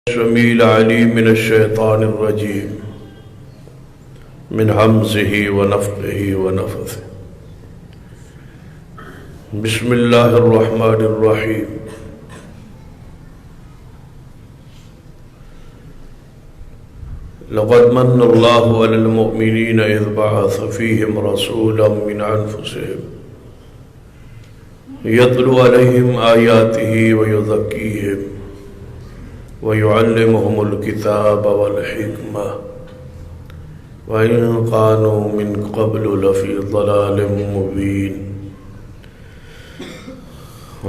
السميع العليم من الشيطان الرجيم من همزه ونفخه ونفثه بسم الله الرحمن الرحيم لقد من الله على المؤمنين إذ بعث فيهم رسولا من أنفسهم يتلو عليهم آياته ويزكيهم ويعلمهم الكتاب والحكمة وإن كانوا من قبل لفي ضلال مبين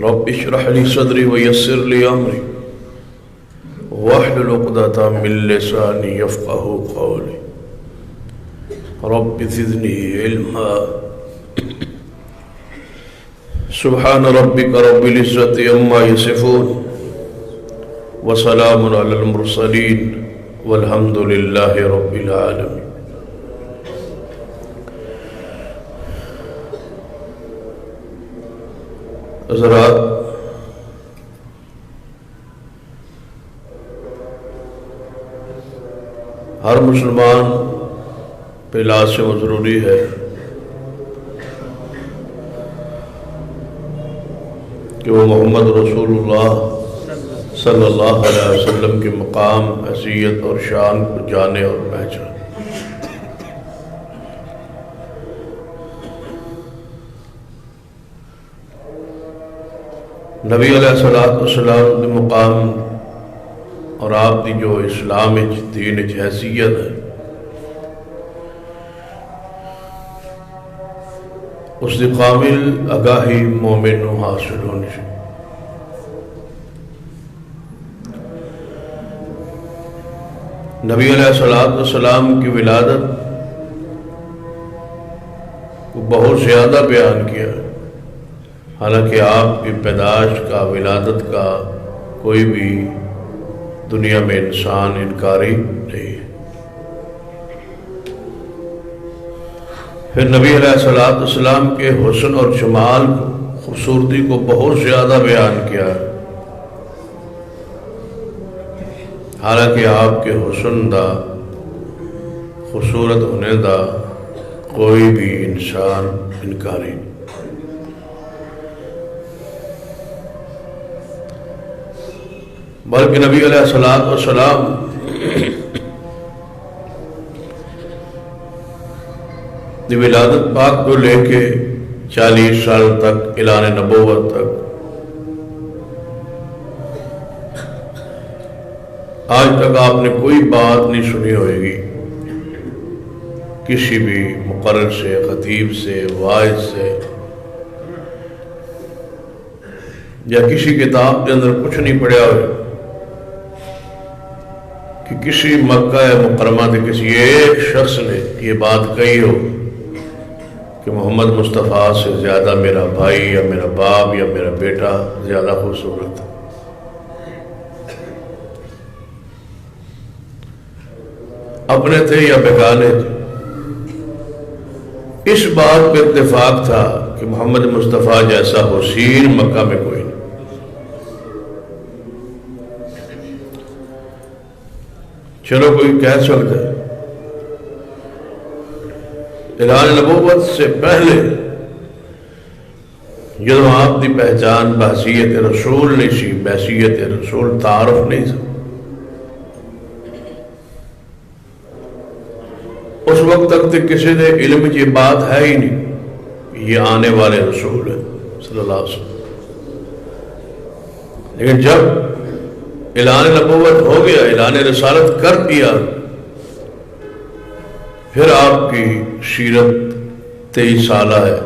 رب اشرح لي صدري ويسر لي أمري واحلل عقدة من لساني يفقهوا قولي رب زدني علما سبحان ربك رب العزة عما يصفون وسلام على المرسلين والحمد لله رب العالمين. حضرات، ہر مسلمان پہ لازم و ضروری ہے کہ وہ محمد رسول اللہ صلی اللہ علیہ وسلم کے مقام، حیثیت اور شان کو جانے اور پہچانے۔ نبی علیہ السلام کے مقام اور آپ کی جو اسلام دین حیثیت ہے، اس کی کامل آگاہی مومن کو حاصل ہونی چاہیے۔ نبی علیہ السلام کی ولادت کو بہت زیادہ بیان کیا ہے، حالانکہ آپ کی پیدائش کا، ولادت کا کوئی بھی دنیا میں انسان انکاری نہیں ہے۔ پھر نبی علیہ السلام کے حسن اور جمال کو، خوبصورتی کو بہت زیادہ بیان کیا ہے، حالانکہ آپ کے حسن دا، خوبصورت ہونے دا کوئی بھی انسان انکاری نہیں۔ بلکہ نبی علیہ السلام دی ولادت پاک کو لے کے 40 سال تک، اعلان نبوت تک، آج تک آپ نے کوئی بات نہیں سنی ہوئے گی کسی بھی مقرر سے، خطیب سے، واعظ سے، یا کسی کتاب کے اندر کچھ نہیں پڑھا ہوئے کہ کسی مکہ مکرمہ کے کسی ایک شخص نے یہ بات کہی ہو کہ محمد مصطفیٰ سے زیادہ میرا بھائی یا میرا باپ یا میرا بیٹا زیادہ خوبصورت ہے۔ اپنے تھے یا بیگانے تھے، اس بات پہ اتفاق تھا کہ محمد مصطفیٰ جیسا حسین مکہ میں کوئی نہیں۔ چلو کوئی کہہ سکتا ہے اعلان نبوت سے پہلے جب آپ کی پہچان بحیثیت رسول نہیں سی، بحیثیت رسول تعارف نہیں تھا، اس وقت تک تو کسی نے علم کی بات ہے ہی نہیں کہ یہ آنے والے رسول ہیں صلی اللہ علیہ وسلم۔ لیکن جب اعلان نبوت ہو گیا، اعلان رسالت کر دیا، پھر آپ کی سیرت 23 سالہ ہے،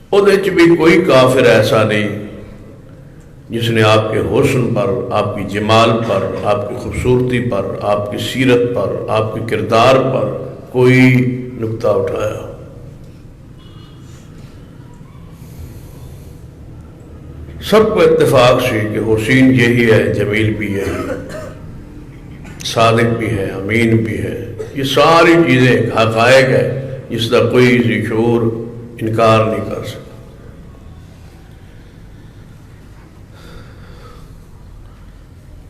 اُدھے بھی کوئی کافر ایسا نہیں جس نے آپ کے حسن پر، آپ کی جمال پر، آپ کی خوبصورتی پر، آپ کی سیرت پر، آپ کے کردار پر کوئی نکتہ اٹھایا۔ سب کو اتفاق سی کہ حسین یہی ہے، جمیل بھی ہے، صادق بھی ہے، امین بھی ہے، یہ ساری چیزیں حقائق ہے جس کا کوئی شعور انکار نہیں کر سکتا۔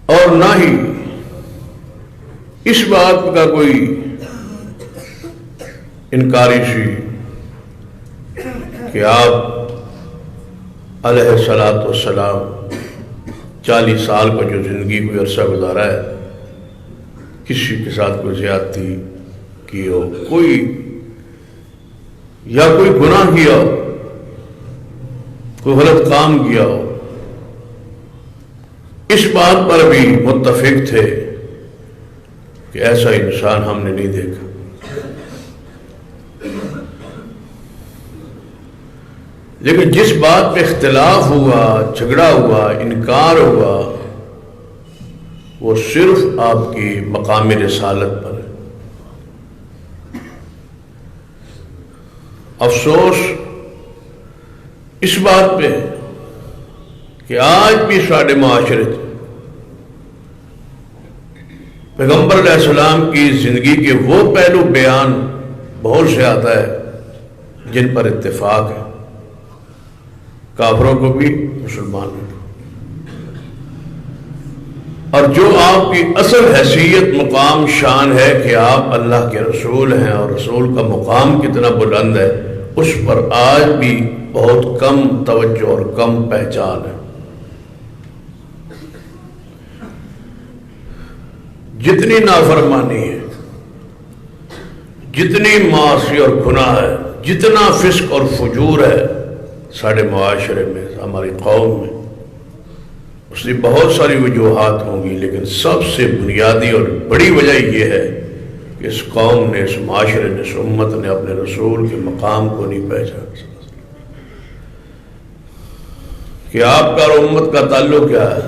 اور نہ ہی اس بات کا کوئی انکاری سی کہ آپ علیہ الصلاۃ والسلام 40 سال کا جو زندگی کوئی عرصہ گزارا ہے کسی کے ساتھ کوئی زیادتی کی ہو، کوئی گناہ کیا ہو، کوئی غلط کام کیا ہو، اس بات پر بھی متفق تھے کہ ایسا انسان ہم نے نہیں دیکھا۔ لیکن جس بات پہ اختلاف ہوا، جھگڑا ہوا، انکار ہوا، وہ صرف آپ کی مقام رسالت پر ہے۔ افسوس اس بات پہ کہ آج بھی سارے معاشرے پیغمبر علیہ السلام کی زندگی کے وہ پہلو بیان بہت سے آتا ہے جن پر اتفاق ہے، کافروں کو بھی مسلمانوں کو، اور جو آپ کی اصل حیثیت مقام شان ہے کہ آپ اللہ کے رسول ہیں اور رسول کا مقام کتنا بلند ہے، اس پر آج بھی بہت کم توجہ اور کم پہچان ہے۔ جتنی نافرمانی ہے، جتنی معاصی اور گناہ ہے، جتنا فسق اور فجور ہے سارے معاشرے میں، ہماری قوم میں، اس کی بہت ساری وجوہات ہوں گی، لیکن سب سے بنیادی اور بڑی وجہ یہ ہے کہ اس قوم نے، اس معاشرے نے، اس امت نے اپنے رسول کے مقام کو نہیں پہچانا کہ آپ کا اور امت کا تعلق کیا ہے،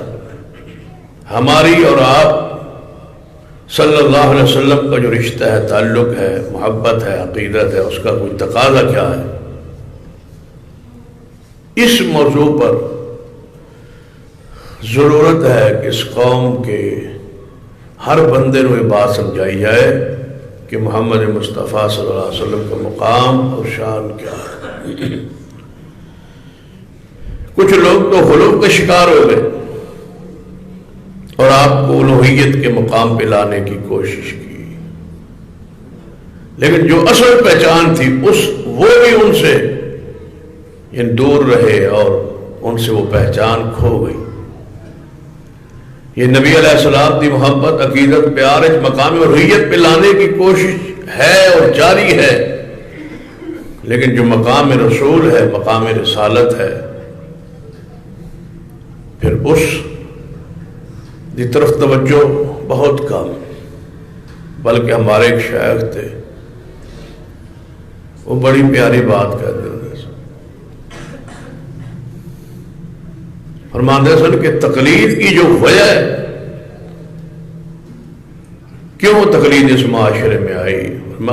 ہماری اور آپ صلی اللہ علیہ وسلم کا جو رشتہ ہے، تعلق ہے، محبت ہے، عقیدت ہے، اس کا کوئی تقاضا کیا ہے۔ اس موضوع پر ضرورت ہے کہ اس قوم کے ہر بندے کو یہ بات سمجھائی جائے کہ محمد مصطفیٰ صلی اللہ علیہ وسلم کا مقام اور شان کیا ہے۔ کچھ لوگ تو غلو کا شکار ہو گئے اور آپ کو الوہیت کے مقام پہ لانے کی کوشش کی، لیکن جو اصل پہچان تھی وہ بھی ان سے دور رہے اور ان سے وہ پہچان کھو گئی۔ یہ نبی علیہ السلام کی محبت، عقیدت، پیار اس مقام الوہیت پہ لانے کی کوشش ہے اور جاری ہے، لیکن جو مقام رسول ہے، مقام رسالت ہے، پھر اس کی طرف توجہ بہت کم۔ بلکہ ہمارے ایک شیخ تھے، وہ بڑی پیاری بات کہتے ہیں، فرماتے ہیں کہ تقلید کی جو وجہ ہے، کیوں تقلید اس معاشرے میں آئی،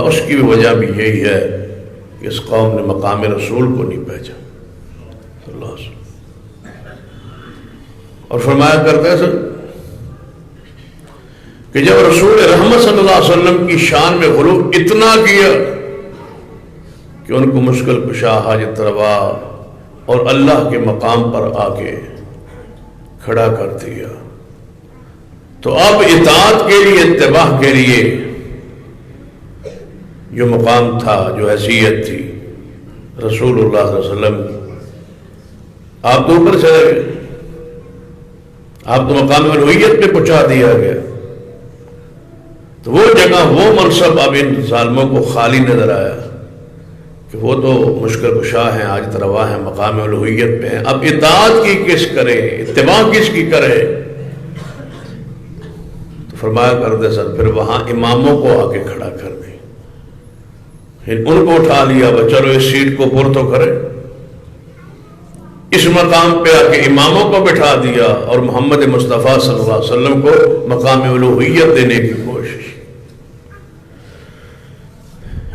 اس کی وجہ بھی یہی ہے کہ اس قوم نے مقام رسول کو نہیں پہچانا صلی اللہ علیہ وسلم۔ اور فرمایا کرتے ہیں کہ جب رسول رحمت صلی اللہ علیہ وسلم کی شان میں غلو اتنا کیا کہ ان کو مشکل کشا، حاجت روا اور اللہ کے مقام پر آ کے کھڑا کر دیا، تو اب اطاعت کے لیے، اتباع کے لیے جو مقام تھا، جو حیثیت تھی رسول اللہ صلی اللہ علیہ وسلم کی، آپ تو اوپر چلے گئے، آپ تو مقام الوہیت پہ پہنچا دیا گیا، تو وہ جگہ، وہ منصب اب ان ظالموں کو خالی نظر آیا کہ وہ تو مشکل کشا ہیں، حاجت روا ہیں، مقام الوہیت پہ ہیں، اب اطاعت کی کس کرے، اتباع کس کی کرے۔ تو فرمایا کرتے سر پھر وہاں اماموں کو آ کے کھڑا کر دیں، پھر ان کو اٹھا لیا، چلو اس سیٹ کو پر تو کرے، اس مقام پہ آ کے اماموں کو بٹھا دیا اور محمد مصطفیٰ صلی اللہ علیہ وسلم کو مقام الوہیت دینے کی کوشش۔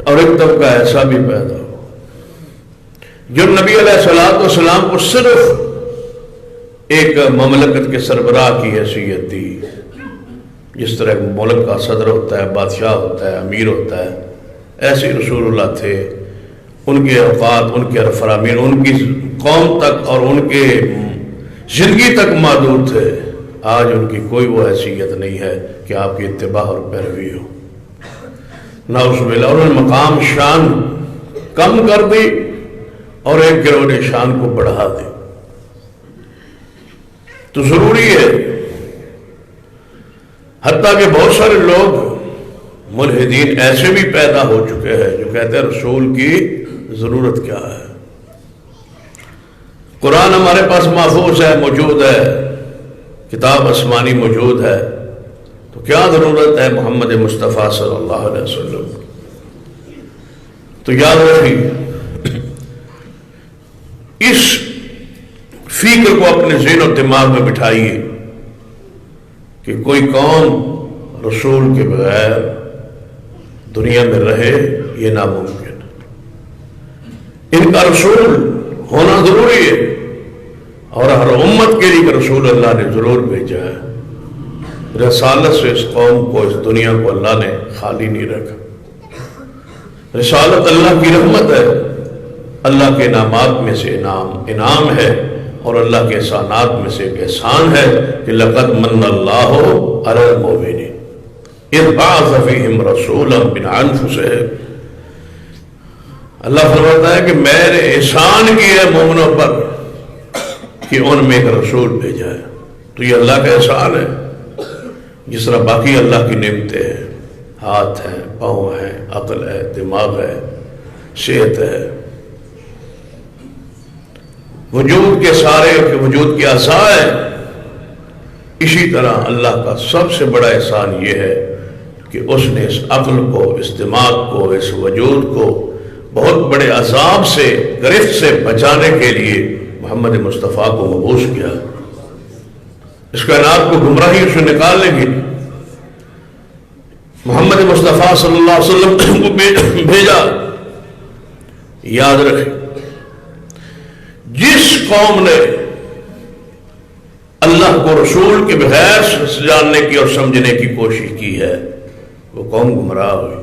اور ایک طبقہ ایسا بھی پیدا ہو جو نبی علیہ السلام کو صرف ایک مملکت کے سربراہ کی حیثیت دی، جس طرح ایک ملک کا صدر ہوتا ہے، بادشاہ ہوتا ہے، امیر ہوتا ہے، ایسے رسول اللہ تھے۔ ان کے اوقات، ان کے فرامین ان کی قوم تک اور ان کے زندگی تک محدود تھے، آج ان کی کوئی وہ حیثیت نہیں ہے کہ آپ کی اتباع اور پیروی ہو. نعوذ باللہ. انہوں نے مقام شان کم کر دی اور ایک گروہ نے شان کو بڑھا دی. تو ضروری ہے، حتیٰ کہ بہت سارے لوگ ملحدین ایسے بھی پیدا ہو چکے ہیں جو کہتے ہیں رسول کی ضرورت کیا ہے. قرآن ہمارے پاس محفوظ ہے، موجود ہے، کتاب آسمانی موجود ہے، تو کیا ضرورت ہے محمد مصطفیٰ صلی اللہ علیہ وسلم. تو یاد رکھیے، اس فکر کو اپنے ذہن و دماغ میں بٹھائیے کہ کوئی قوم رسول کے بغیر دنیا میں رہے یہ ناممکن. ان کا رسول ہونا ضروری ہے، اور ہر امت کے لیے رسول اللہ نے ضرور بھیجا ہے. رسالت سے اس قوم کو، اس دنیا کو اللہ نے خالی نہیں رکھا. رسالت اللہ کی رحمت ہے، اللہ کے انعامات میں سے انعام ہے، اور اللہ کے احسانات میں سے ایک احسان ہے کہ لقد من اللہ علی المؤمنین اذ بعث فیہم رسولا من انفسہم. اللہ فرماتا ہے کہ میں نے احسان کیا ہے مومنوں پر کہ ان میں ایک رسول بھیجا ہے. تو یہ اللہ کا احسان ہے. جس طرح باقی اللہ کی نعمتیں ہیں، ہاتھ ہیں، پاؤں ہیں، عقل ہے، دماغ ہے، صحت ہے، وجود کے سارے وجود کی اعضاء ہے، اسی طرح اللہ کا سب سے بڑا احسان یہ ہے کہ اس نے اس عقل کو، اس دماغ کو، اس وجود کو بہت بڑے عذاب سے، گرفت سے بچانے کے لیے محمد مصطفیٰ کو مبعوث کیا. اس کائنات کو گمراہی سے نکالنے کے لیے محمد مصطفیٰ صلی اللہ علیہ وسلم کو بھیجا. یاد رکھیں، جس قوم نے اللہ کو رسول کے بغیر جاننے کی اور سمجھنے کی کوشش کی ہے وہ قوم گمراہ ہوئی.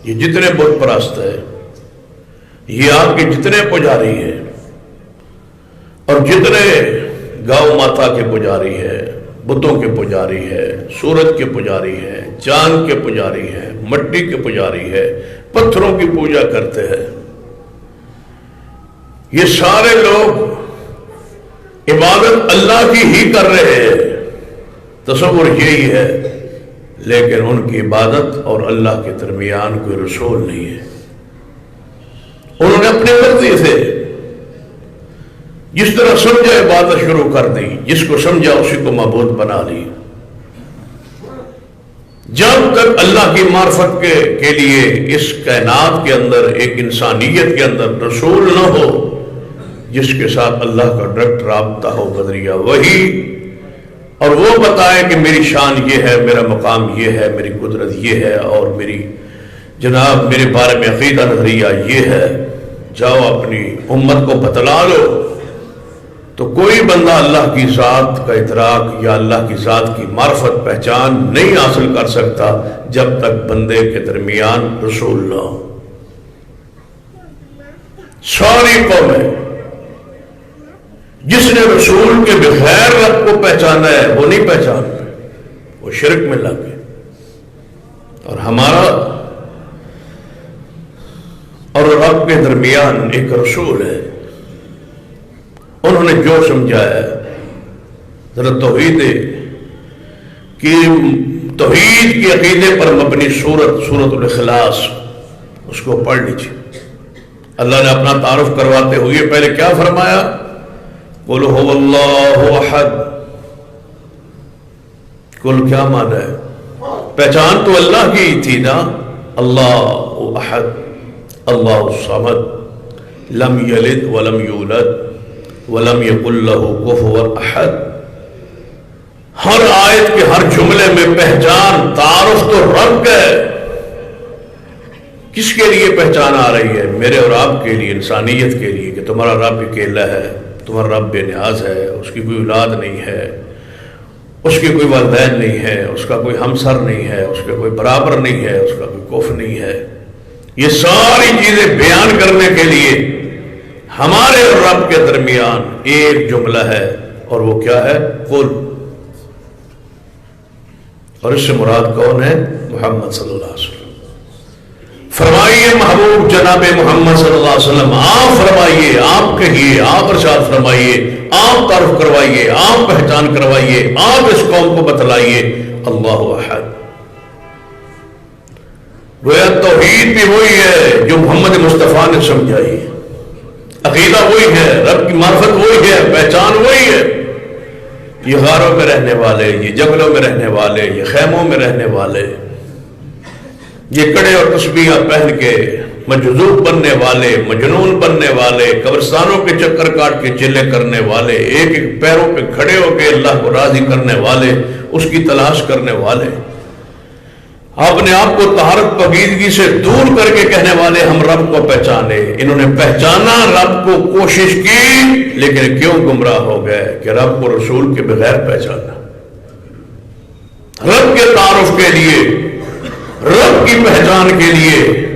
یہ جتنے بت پرست ہے، یہ آپ کے جتنے پجاری ہیں، اور جتنے گاؤں ماتا کے پجاری ہے، بتوں کے پجاری ہے، سورج کے پجاری ہے، چاند کے پجاری ہے، مٹی کے پجاری ہے، پتھروں کی پوجا کرتے ہیں، یہ سارے لوگ عبادت اللہ کی ہی کر رہے ہیں. تصور یہی ہے، لیکن ان کی عبادت اور اللہ کے درمیان کوئی رسول نہیں ہے. انہوں نے اپنی مرضی سے جس طرح سمجھا عبادت شروع کر دی، جس کو سمجھا اسی کو معبود بنا لی. جب تک اللہ کی معرفت کے لیے اس کائنات کے اندر، ایک انسانیت کے اندر رسول نہ ہو جس کے ساتھ اللہ کا ڈائریکٹ رابطہ ہو، بدریہ وہی، اور وہ بتائے کہ میری شان یہ ہے، میرا مقام یہ ہے، میری قدرت یہ ہے، اور جناب میرے بارے میں عقیدہ نظریہ یہ ہے، جاؤ اپنی امت کو بتلا لو. تو کوئی بندہ اللہ کی ذات کا ادراک یا اللہ کی ذات کی معرفت، پہچان نہیں حاصل کر سکتا جب تک بندے کے درمیان رسول نہ ہو. ساری قومیں جس نے رسول کے بغیر رب کو پہچانا ہے وہ نہیں پہچانتے، وہ شرک میں لگ گئے. اور ہمارا اور رب کے درمیان ایک رسول ہے. انہوں نے جو سمجھایا ہے، ذرا توحید کے عقیدے پر مبنی سورۃ الاخلاص اس کو پڑھ لیجیے. اللہ نے اپنا تعارف کرواتے ہوئے پہلے کیا فرمایا؟ قل هو اللہ احد. کل کیا معنی ہے؟ پہچان تو اللہ کی تھی نا، اللہ احد، اللہ الصمد، لم یلد ولم یولد ولم یکن لہ کفوا احد. ہر آیت کے ہر جملے میں پہچان، تعارف تو رب کا ہے. کس کے لیے پہچان آ رہی ہے؟ میرے اور آپ کے لیے، انسانیت کے لیے، کہ تمہارا رب اکیلا ہے، تمہارا رب بے نیاز ہے، اس کی کوئی اولاد نہیں ہے، اس کے کوئی والدین نہیں ہے، اس کا کوئی ہمسر نہیں ہے، اس کا کوئی برابر نہیں ہے، اس کا کوئی کف نہیں ہے. یہ ساری چیزیں بیان کرنے کے لیے ہمارے اور رب کے درمیان ایک جملہ ہے، اور وہ کیا ہے؟ قل. اور اس سے مراد کون ہے؟ محمد صلی اللہ علیہ وسلم. فرمائیے محبوب جناب محمد صلی اللہ علیہ وسلم، آپ فرمائیے، آپ کہیے، آپ ارشاد فرمائیے، آپ تعارف کروائیے، آپ پہچان کروائیے، آپ اس قوم کو بتلائیے اللہ احد. گویا توحید بھی وہی ہے جو محمد مصطفیٰ نے سمجھائی، عقیدہ وہی ہے، رب کی معرفت وہی ہے، پہچان وہی ہے. یہ غاروں میں رہنے والے، یہ جنگلوں میں رہنے والے، یہ خیموں میں رہنے والے، یہ کڑے اور تسبیحاں پہن کے مجذوب بننے والے، مجنون بننے والے، قبرستانوں کے چکر کاٹ کے چلے کرنے والے، ایک ایک پیروں پہ کھڑے ہو کے اللہ کو راضی کرنے والے، اس کی تلاش کرنے والے، اپنے آپ کو طہارت پاکیزگی سے دور کر کے کہنے والے ہم رب کو پہچانے. انہوں نے پہچانا رب کو، کوشش کی، لیکن کیوں گمراہ ہو گئے کہ رب کو رسول کے بغیر پہچانا. رب کے تعارف کے لیے، رب کی پہچان کے لیے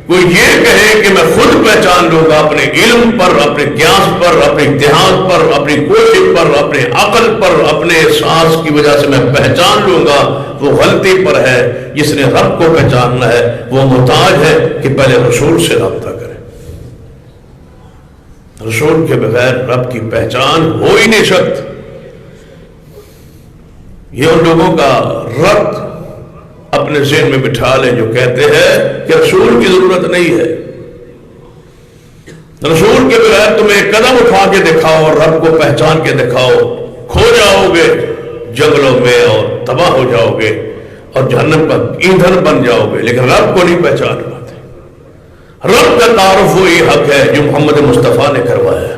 کوئی یہ کہے کہ میں خود پہچان لوں گا اپنے علم پر، اپنے قیاس پر، اپنے اتحاد پر، اپنی کوشش پر، اپنے عقل پر، اپنے احساس کی وجہ سے میں پہچان لوں گا، وہ غلطی پر ہے. جس نے رب کو پہچاننا ہے وہ محتاج ہے کہ پہلے رسول سے رابطہ کرے. رسول کے بغیر رب کی پہچان ہو ہی نہیں سکتی. یہ ان لوگوں کا رد اپنے ذہن میں بٹھا لیں جو کہتے ہیں کہ رسول کی ضرورت نہیں ہے. رسول کے بغیر تمہیں ایک قدم اٹھا کے دکھاؤ اور رب کو پہچان کے دکھاؤ، کھو جاؤ گے جنگلوں میں اور تباہ ہو جاؤ گے اور جہنم کا ایندھن بن جاؤ گے، لیکن رب کو نہیں پہچان پاتے. رب کا تعارف وہی حق ہے جو محمد مصطفیٰ نے کروایا،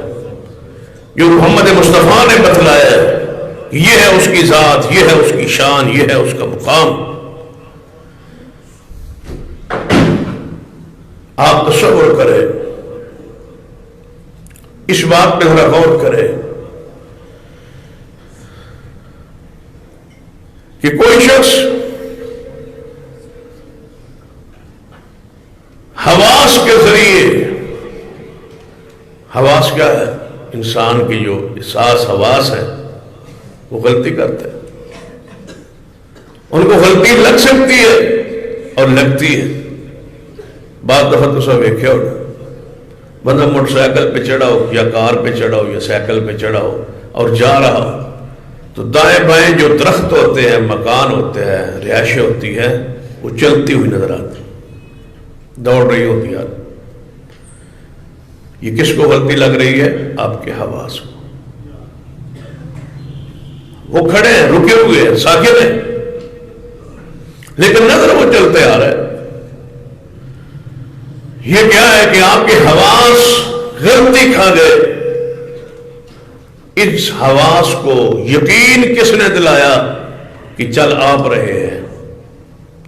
جو محمد مصطفیٰ نے بتلایا. یہ ہے اس کی ذات، یہ ہے اس کی شان، یہ ہے اس کا مقام. آپ تصور کریں، اس بات پہ ذرا غور کریں کہ کوئی شخص حواس کے ذریعے، حواس کیا ہے؟ انسان کی جو احساس حواس ہے وہ غلطی کرتے ہیں. ان کو غلطی لگ سکتی ہے اور لگتی ہے. بعض دفعہ تو سب دیکھے ہو، بندہ موٹر سائیکل پہ چڑھا ہو یا کار پہ چڑھا ہو یا سائیکل پہ چڑھا ہو اور جا رہا ہو تو دائیں بائیں جو درخت ہوتے ہیں، مکان ہوتے ہیں، رہائشیں ہوتی ہیں، وہ چلتی ہوئی نظر آتی، دوڑ رہی ہوتی ہے. یہ کس کو غلطی لگ رہی ہے؟ آپ کے حواس کو. وہ کھڑے ہیں، رکے ہوئے ہیں، ساکن ہیں، لیکن نظر وہ چلتے آ رہے ہیں. یہ کیا ہے کہ آپ کے حواس غلطی کھا گئے. اس حواس کو یقین کس نے دلایا کہ چل آپ رہے ہیں،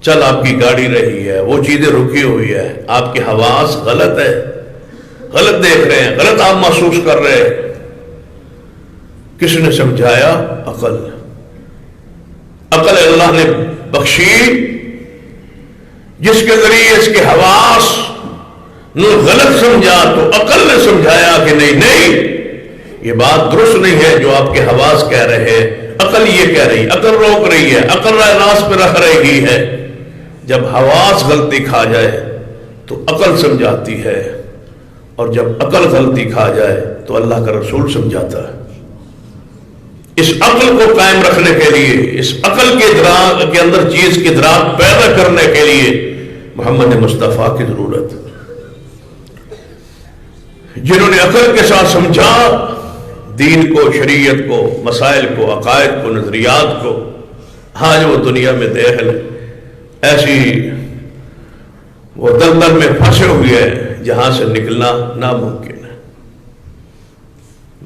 چل آپ کی گاڑی رہی ہے، وہ چیزیں رکی ہوئی ہے، آپ کے حواس غلط ہے، غلط دیکھ رہے ہیں، غلط آپ محسوس کر رہے ہیں. کس نے سمجھایا؟ عقل. عقل اللہ نے بخشی جس کے ذریعے اس کے حواس نے غلط سمجھا تو عقل نے سمجھایا کہ نہیں یہ بات درست نہیں ہے جو آپ کے حواس کہہ رہے ہیں. عقل یہ کہہ رہی، عقل روک رہی ہے، عقل راہ راست پہ رکھ رہی ہے. جب حواس غلطی کھا جائے تو عقل سمجھاتی ہے، اور جب عقل غلطی کھا جائے تو اللہ کا رسول سمجھاتا ہے. اس عقل کو قائم رکھنے کے لیے، اس عقل کے ادراک کے اندر چیز کی ادراک پیدا کرنے کے لیے محمد مصطفیٰ کی ضرورت. جنہوں نے عقل کے ساتھ سمجھا دین کو، شریعت کو، مسائل کو، عقائد کو، نظریات کو، آج وہ دنیا میں داخل ایسی وہ دلدل میں پھنسے ہوئے ہیں جہاں سے نکلنا ناممکن ہے.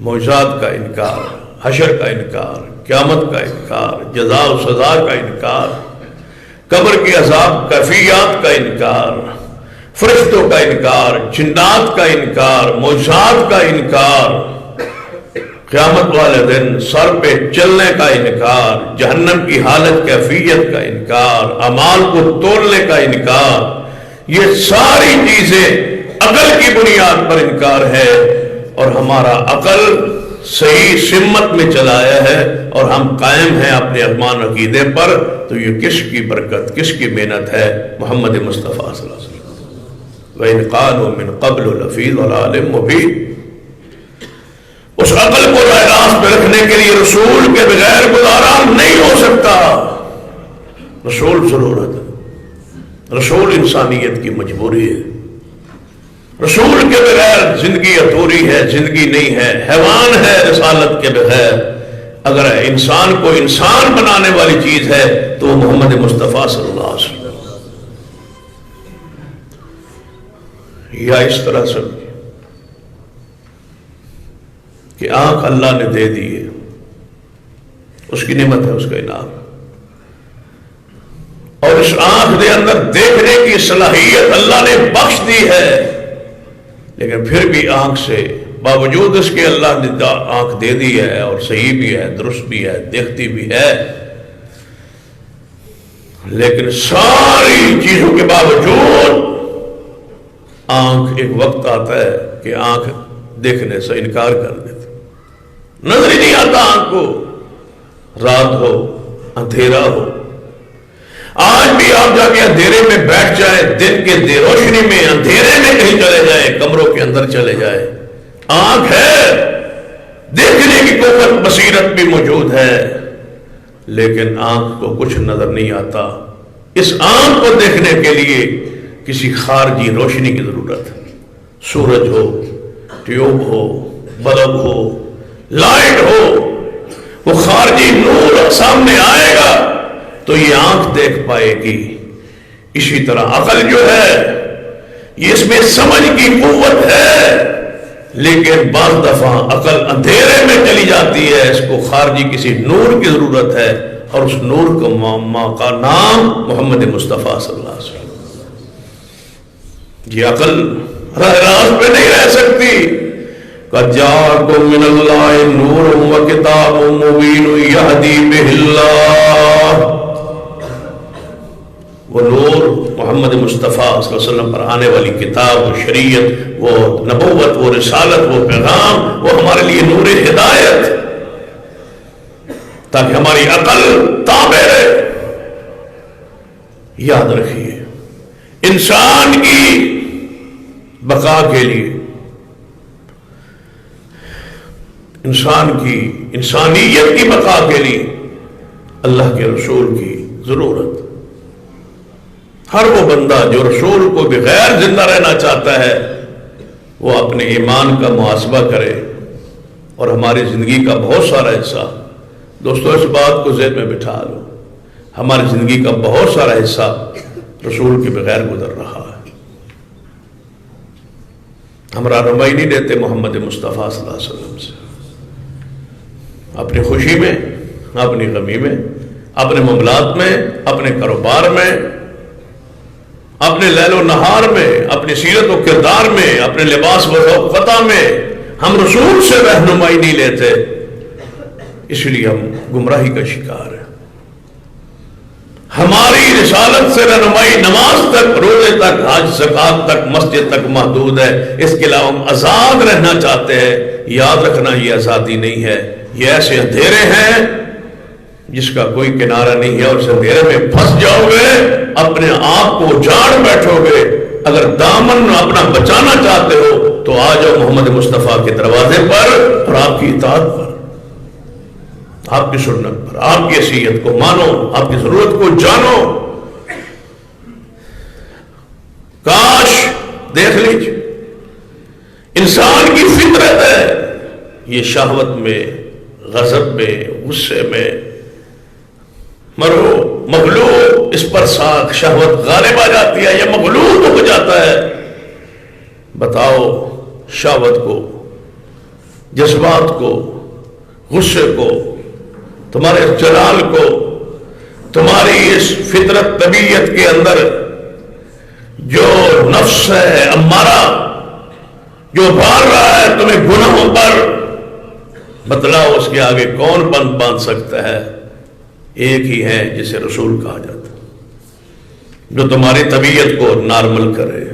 معجزات کا انکار، حشر کا انکار، قیامت کا انکار، جزا و سزا کا انکار، قبر کے عذاب، کیفیات کا انکار، فرشتوں کا انکار، جنات کا انکار، معجزات کا انکار، قیامت والے دن سر پہ چلنے کا انکار، جہنم کی حالت کیفیت کا انکار، اعمال کو تولنے کا انکار. یہ ساری چیزیں عقل کی بنیاد پر انکار ہے، اور ہمارا عقل صحیح سمت میں چلایا ہے اور ہم قائم ہیں اپنے ایمان عقیدے پر، تو یہ کس کی برکت، کس کی محنت ہے؟ محمد مصطفیٰ صلی اللہ علیہ وسلم۔ وَإِنْ قَالُوا مِنْ قَبْلُ لَفِي ضَلَالٍ مُبِينٍ۔ اس عقل کو راہ راست پہ رکھنے کے لیے رسول کے بغیر گزارا نہیں ہو سکتا۔ رسول ضرورت ہے، رسول انسانیت کی مجبوری ہے۔ رسول کے بغیر زندگی ادھوری ہے، زندگی نہیں ہے، حیوان ہے رسالت کے بغیر۔ اگر انسان کو انسان بنانے والی چیز ہے تو وہ محمد مصطفیٰ صلی اللہ علیہ وسلم، یا اس طرح سمجھے کہ آنکھ اللہ نے دے دی ہے، اس کی نعمت ہے، اس کا انعام، اور اس آنکھ کے اندر دیکھنے کی صلاحیت اللہ نے بخش دی ہے، لیکن پھر بھی آنکھ سے باوجود اس کے اللہ نے آنکھ دے دی ہے اور صحیح بھی ہے، درست بھی ہے، دیکھتی بھی ہے، لیکن ساری چیزوں کے باوجود آنکھ ایک وقت آتا ہے کہ آنکھ دیکھنے سے انکار کر دیتی، نظر ہی نہیں آتا آنکھ کو، رات ہو اندھیرا ہو۔ آج بھی آپ جا کے اندھیرے میں بیٹھ جائیں، دن کے روشنی میں اندھیرے میں کہیں چلے جائیں، کمروں کے اندر چلے جائیں، آنکھ ہے، دیکھنے کی قوت بصیرت بھی موجود ہے، لیکن آنکھ کو کچھ نظر نہیں آتا۔ اس آنکھ کو دیکھنے کے لیے کسی خارجی روشنی کی ضرورت ہے، سورج ہو، ٹیوب ہو، بلب ہو، لائٹ ہو، وہ خارجی نور سامنے آئے گا تو یہ آنکھ دیکھ پائے گی۔ اسی طرح عقل جو ہے یہ اس میں سمجھ کی قوت ہے، لیکن بعض دفعہ عقل اندھیرے میں چلی جاتی ہے، اس کو خارجی کسی نور کی ضرورت ہے، اور اس نور کا نام محمد مصطفیٰ صلی اللہ علیہ وسلم۔ یہ عقل راہ راست پہ نہیں رہ سکتی۔ قَدْ جَاءَكُم مِّنَ اللَّهِ نُورٌ وَكِتَابٌ مُّبِينٌ يَهْدِي بِهِ اللَّهُ، وہ نور محمد مصطفیٰ صلی اللہ علیہ وسلم پر آنے والی کتاب، وہ شریعت، وہ نبوت، وہ رسالت، وہ پیغام، وہ ہمارے لیے نور ہدایت، تاکہ ہماری عقل تابع رہے۔ یاد رکھیے، انسان کی بقا کے لیے، انسان کی انسانیت کی بقا کے لیے اللہ کے رسول کی ضرورت۔ ہر وہ بندہ جو رسول کو بغیر زندہ رہنا چاہتا ہے وہ اپنے ایمان کا محاسبہ کرے، اور ہماری زندگی کا بہت سارا حصہ، دوستو اس بات کو ذہن میں بٹھا لو، ہماری زندگی کا بہت سارا حصہ رسول کے بغیر گزر رہا ہے۔ ہم رہنمائی نہیں دیتے محمد مصطفیٰ صلی اللہ علیہ وسلم سے، اپنی خوشی میں، اپنی غمی میں، اپنے معاملات میں، اپنے کاروبار میں، اپنے لیل و نہار میں، اپنی سیرت و کردار میں، اپنے لباس و ذوق میں ہم رسول سے رہنمائی نہیں لیتے، اس لیے ہم گمراہی کا شکار ہیں۔ ہماری رسالت سے رہنمائی نماز تک، روزے تک، حج، زکات تک، مسجد تک محدود ہے، اس کے علاوہ ہم آزاد رہنا چاہتے ہیں۔ یاد رکھنا یہ آزادی نہیں ہے، یہ ایسے اندھیرے ہیں جس کا کوئی کنارہ نہیں ہے، اور اس اندھیرے میں پھنس جاؤ گے، اپنے آپ کو جاڑ بیٹھو گے۔ اگر دامن اپنا بچانا چاہتے ہو تو آ جاؤ محمد مصطفیٰ کے دروازے پر، اور آپ کی اطاعت پر، آپ کی سنت پر، آپ کی حیثیت کو مانو، آپ کی ضرورت کو جانو۔ کاش دیکھ لیجیے، انسان کی فطرت ہے یہ شہوت میں، غضب میں، غصے میں مرو، مغلوب، اس پر ساکھ شہوت غالب آ جاتی ہے یا مغلوب ہو جاتا ہے۔ بتاؤ، شہوت کو، جذبات کو، غصے کو، تمہارے جلال کو، تمہاری اس فطرت طبیعت کے اندر جو نفس ہے امارہ، جو بھاگ رہا ہے تمہیں گناہوں پر، بتلاؤ اس کے آگے کون بند باندھ سکتا ہے؟ ایک ہی ہے جسے رسول کہا جاتا ہے، جو تمہاری طبیعت کو نارمل کرے،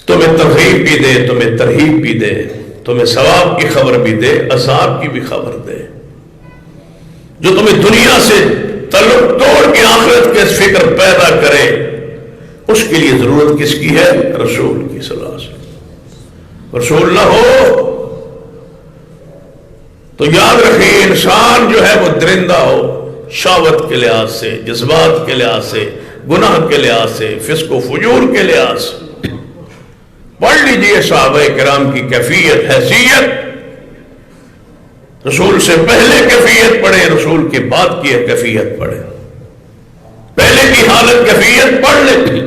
تمہیں ترغیب بھی دے، تمہیں ترہیب بھی دے، تمہیں ثواب کی خبر بھی دے، عذاب کی بھی خبر دے، جو تمہیں دنیا سے تعلق توڑ کے آخرت کے فکر پیدا کرے، اس کے لیے ضرورت کس کی ہے؟ رسول کی صلی اللہ علیہ وسلم۔ رسول نہ ہو تو یاد رکھیے انسان جو ہے وہ درندہ ہو، شہوت کے لحاظ سے، جذبات کے لحاظ سے، گناہ کے لحاظ سے، فسق و فجور کے لحاظ سے۔ پڑھ لیجئے صحابہ کرام کی کیفیت، حیثیت، رسول سے پہلے کیفیت پڑھے، رسول کے بعد کی کیفیت پڑھے، پہلے کی حالت کیفیت پڑھ لیتی۔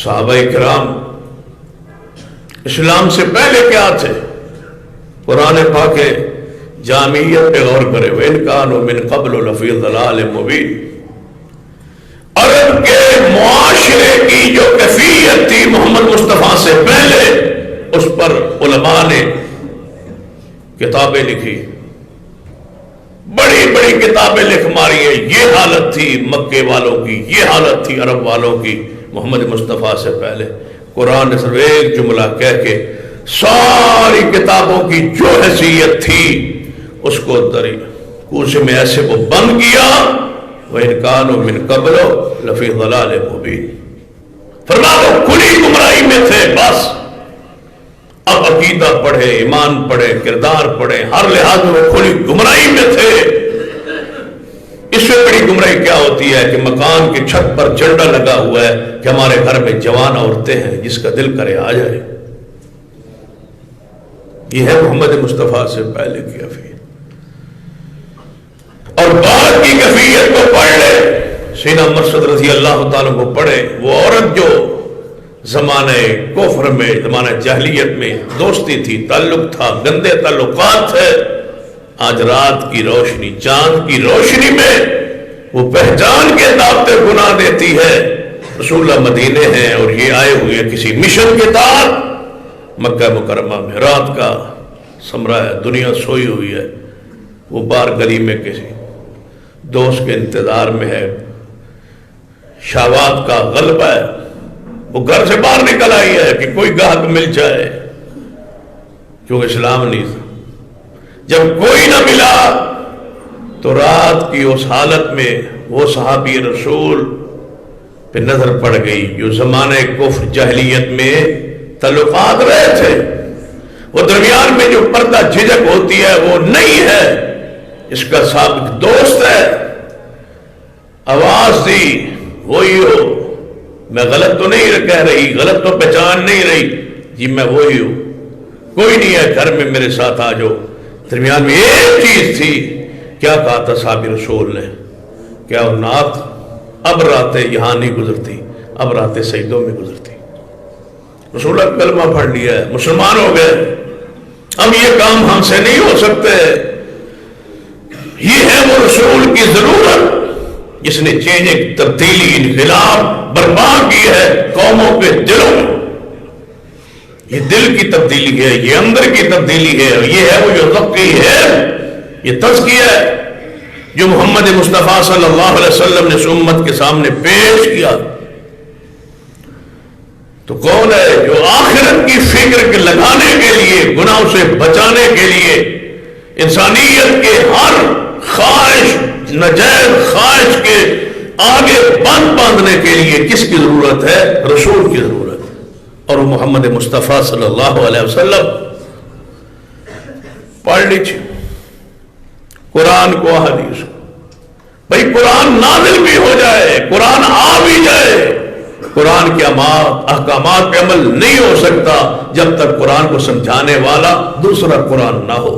صحابہ کرام اسلام سے پہلے کیا تھے؟ قرآن پاک جامعیت پہ غور کرے، وَإِنْ كَانُوا مِنْ قَبْلُ لَفِي ضَلَالٍ مُبِينٍ۔ عرب کے معاشرے کی جو کیفیت تھی محمد مصطفیٰ سے پہلے، اس پر علماء نے کتابیں لکھی، بڑی بڑی کتابیں لکھ ماری ہیں۔ یہ حالت تھی مکے والوں کی، یہ حالت تھی عرب والوں کی محمد مصطفیٰ سے پہلے۔ قرآن نے صرف ایک جملہ کہہ کے ساری کتابوں کی جو حیثیت تھی اس کو دری کوسے میں ایسے وہ بند کیا، وَإِنْ كَانُوا مِنْ قَبْلُ لَفِي ضَلَالٍ مُبِينٍ۔ فرمایا وہ کھلی گمراہی میں تھے، بس اب عقیدہ پڑھے، ایمان پڑھے، کردار پڑھے، ہر لحاظ میں وہ کھلی گمراہی میں تھے۔ اس سے بڑی گمراہی کیا ہوتی ہے کہ مکان کی چھت پر جھنڈا لگا ہوا ہے کہ ہمارے گھر میں جوان عورتیں ہیں، جس کا دل کرے آ جائے۔ یہ ہے محمد مصطفیٰ سے پہلے کی کیفیت۔ اور بعد کی کیفیت کو پڑھ لے، سیدنا مرشد رضی اللہ تعالیٰ کو پڑھے، وہ عورت جو زمانے کفر میں، زمانہ جاہلیت میں دوستی تھی، تعلق تھا، گندے تعلقات تھے، آج رات کی روشنی، چاند کی روشنی میں وہ پہچان کے دعوت گناہ دیتی ہے۔ رسول اللہ مدینے ہیں اور یہ آئے ہوئے کسی مشن کے تحت مکہ مکرمہ میں، رات کا سمرا ہے، دنیا سوئی ہوئی ہے، وہ باہر گلی میں کسی دوست کے انتظار میں ہے، شہوات کا غلبہ ہے، وہ گھر سے باہر نکل آئی ہے کہ کوئی گاہک مل جائے، کیونکہ اسلام نہیں تھا۔ جب کوئی نہ ملا تو رات کی اس حالت میں وہ صحابی رسول پہ نظر پڑ گئی جو زمانے کفر جاہلیت میں تعلقات رہے تھے، وہ درمیان میں جو پردہ جھجک ہوتی ہے وہ نہیں ہے، اس کا سابق دوست ہے، آواز دی وہی ہو، میں غلط تو نہیں کہہ رہی، غلط تو پہچان نہیں رہی، جی میں وہی ہوں، کوئی نہیں ہے گھر میں، میرے ساتھ آ جاؤ۔ درمیان میں ایک چیز تھی، کیا کہا تھا صحابی رسول نے؟ کیا وہ نعت اب راتیں یہاں نہیں گزرتی، اب راتیں سجدوں میں گزرتی۔ رسول اللہ کلمہ پڑھ لیا ہے، مسلمان ہو گئے، اب یہ کام ہم سے نہیں ہو سکتے۔ یہ ہے وہ رسول کی ضرورت جس نے چینج، تبدیلی، انقلاب برپا کی ہے قوموں کے دلوں میں۔ یہ دل کی تبدیلی ہے، یہ اندر کی تبدیلی ہے، اور یہ ہے وہ جو تقی ہے، یہ تزکیہ ہے جو محمد مصطفیٰ صلی اللہ علیہ وسلم نے اس امت کے سامنے پیش کیا۔ تو کون ہے جو آخرت کی فکر کے لگانے کے لیے، گناہوں سے بچانے کے لیے، انسانیت کے ہر خواہش، ناجائز خواہش کے آگے باندھنے کے لیے کس کی ضرورت ہے؟ رسول کی ضرورت ہے، اور وہ محمد مصطفیٰ صلی اللہ علیہ وسلم۔ پڑھ لیجیے قرآن کو، حدیث کو، بھئی قرآن نازل بھی ہو جائے، قرآن آ بھی جائے، قرآن کے احکامات پہ عمل نہیں ہو سکتا جب تک قرآن کو سمجھانے والا دوسرا قرآن نہ ہو،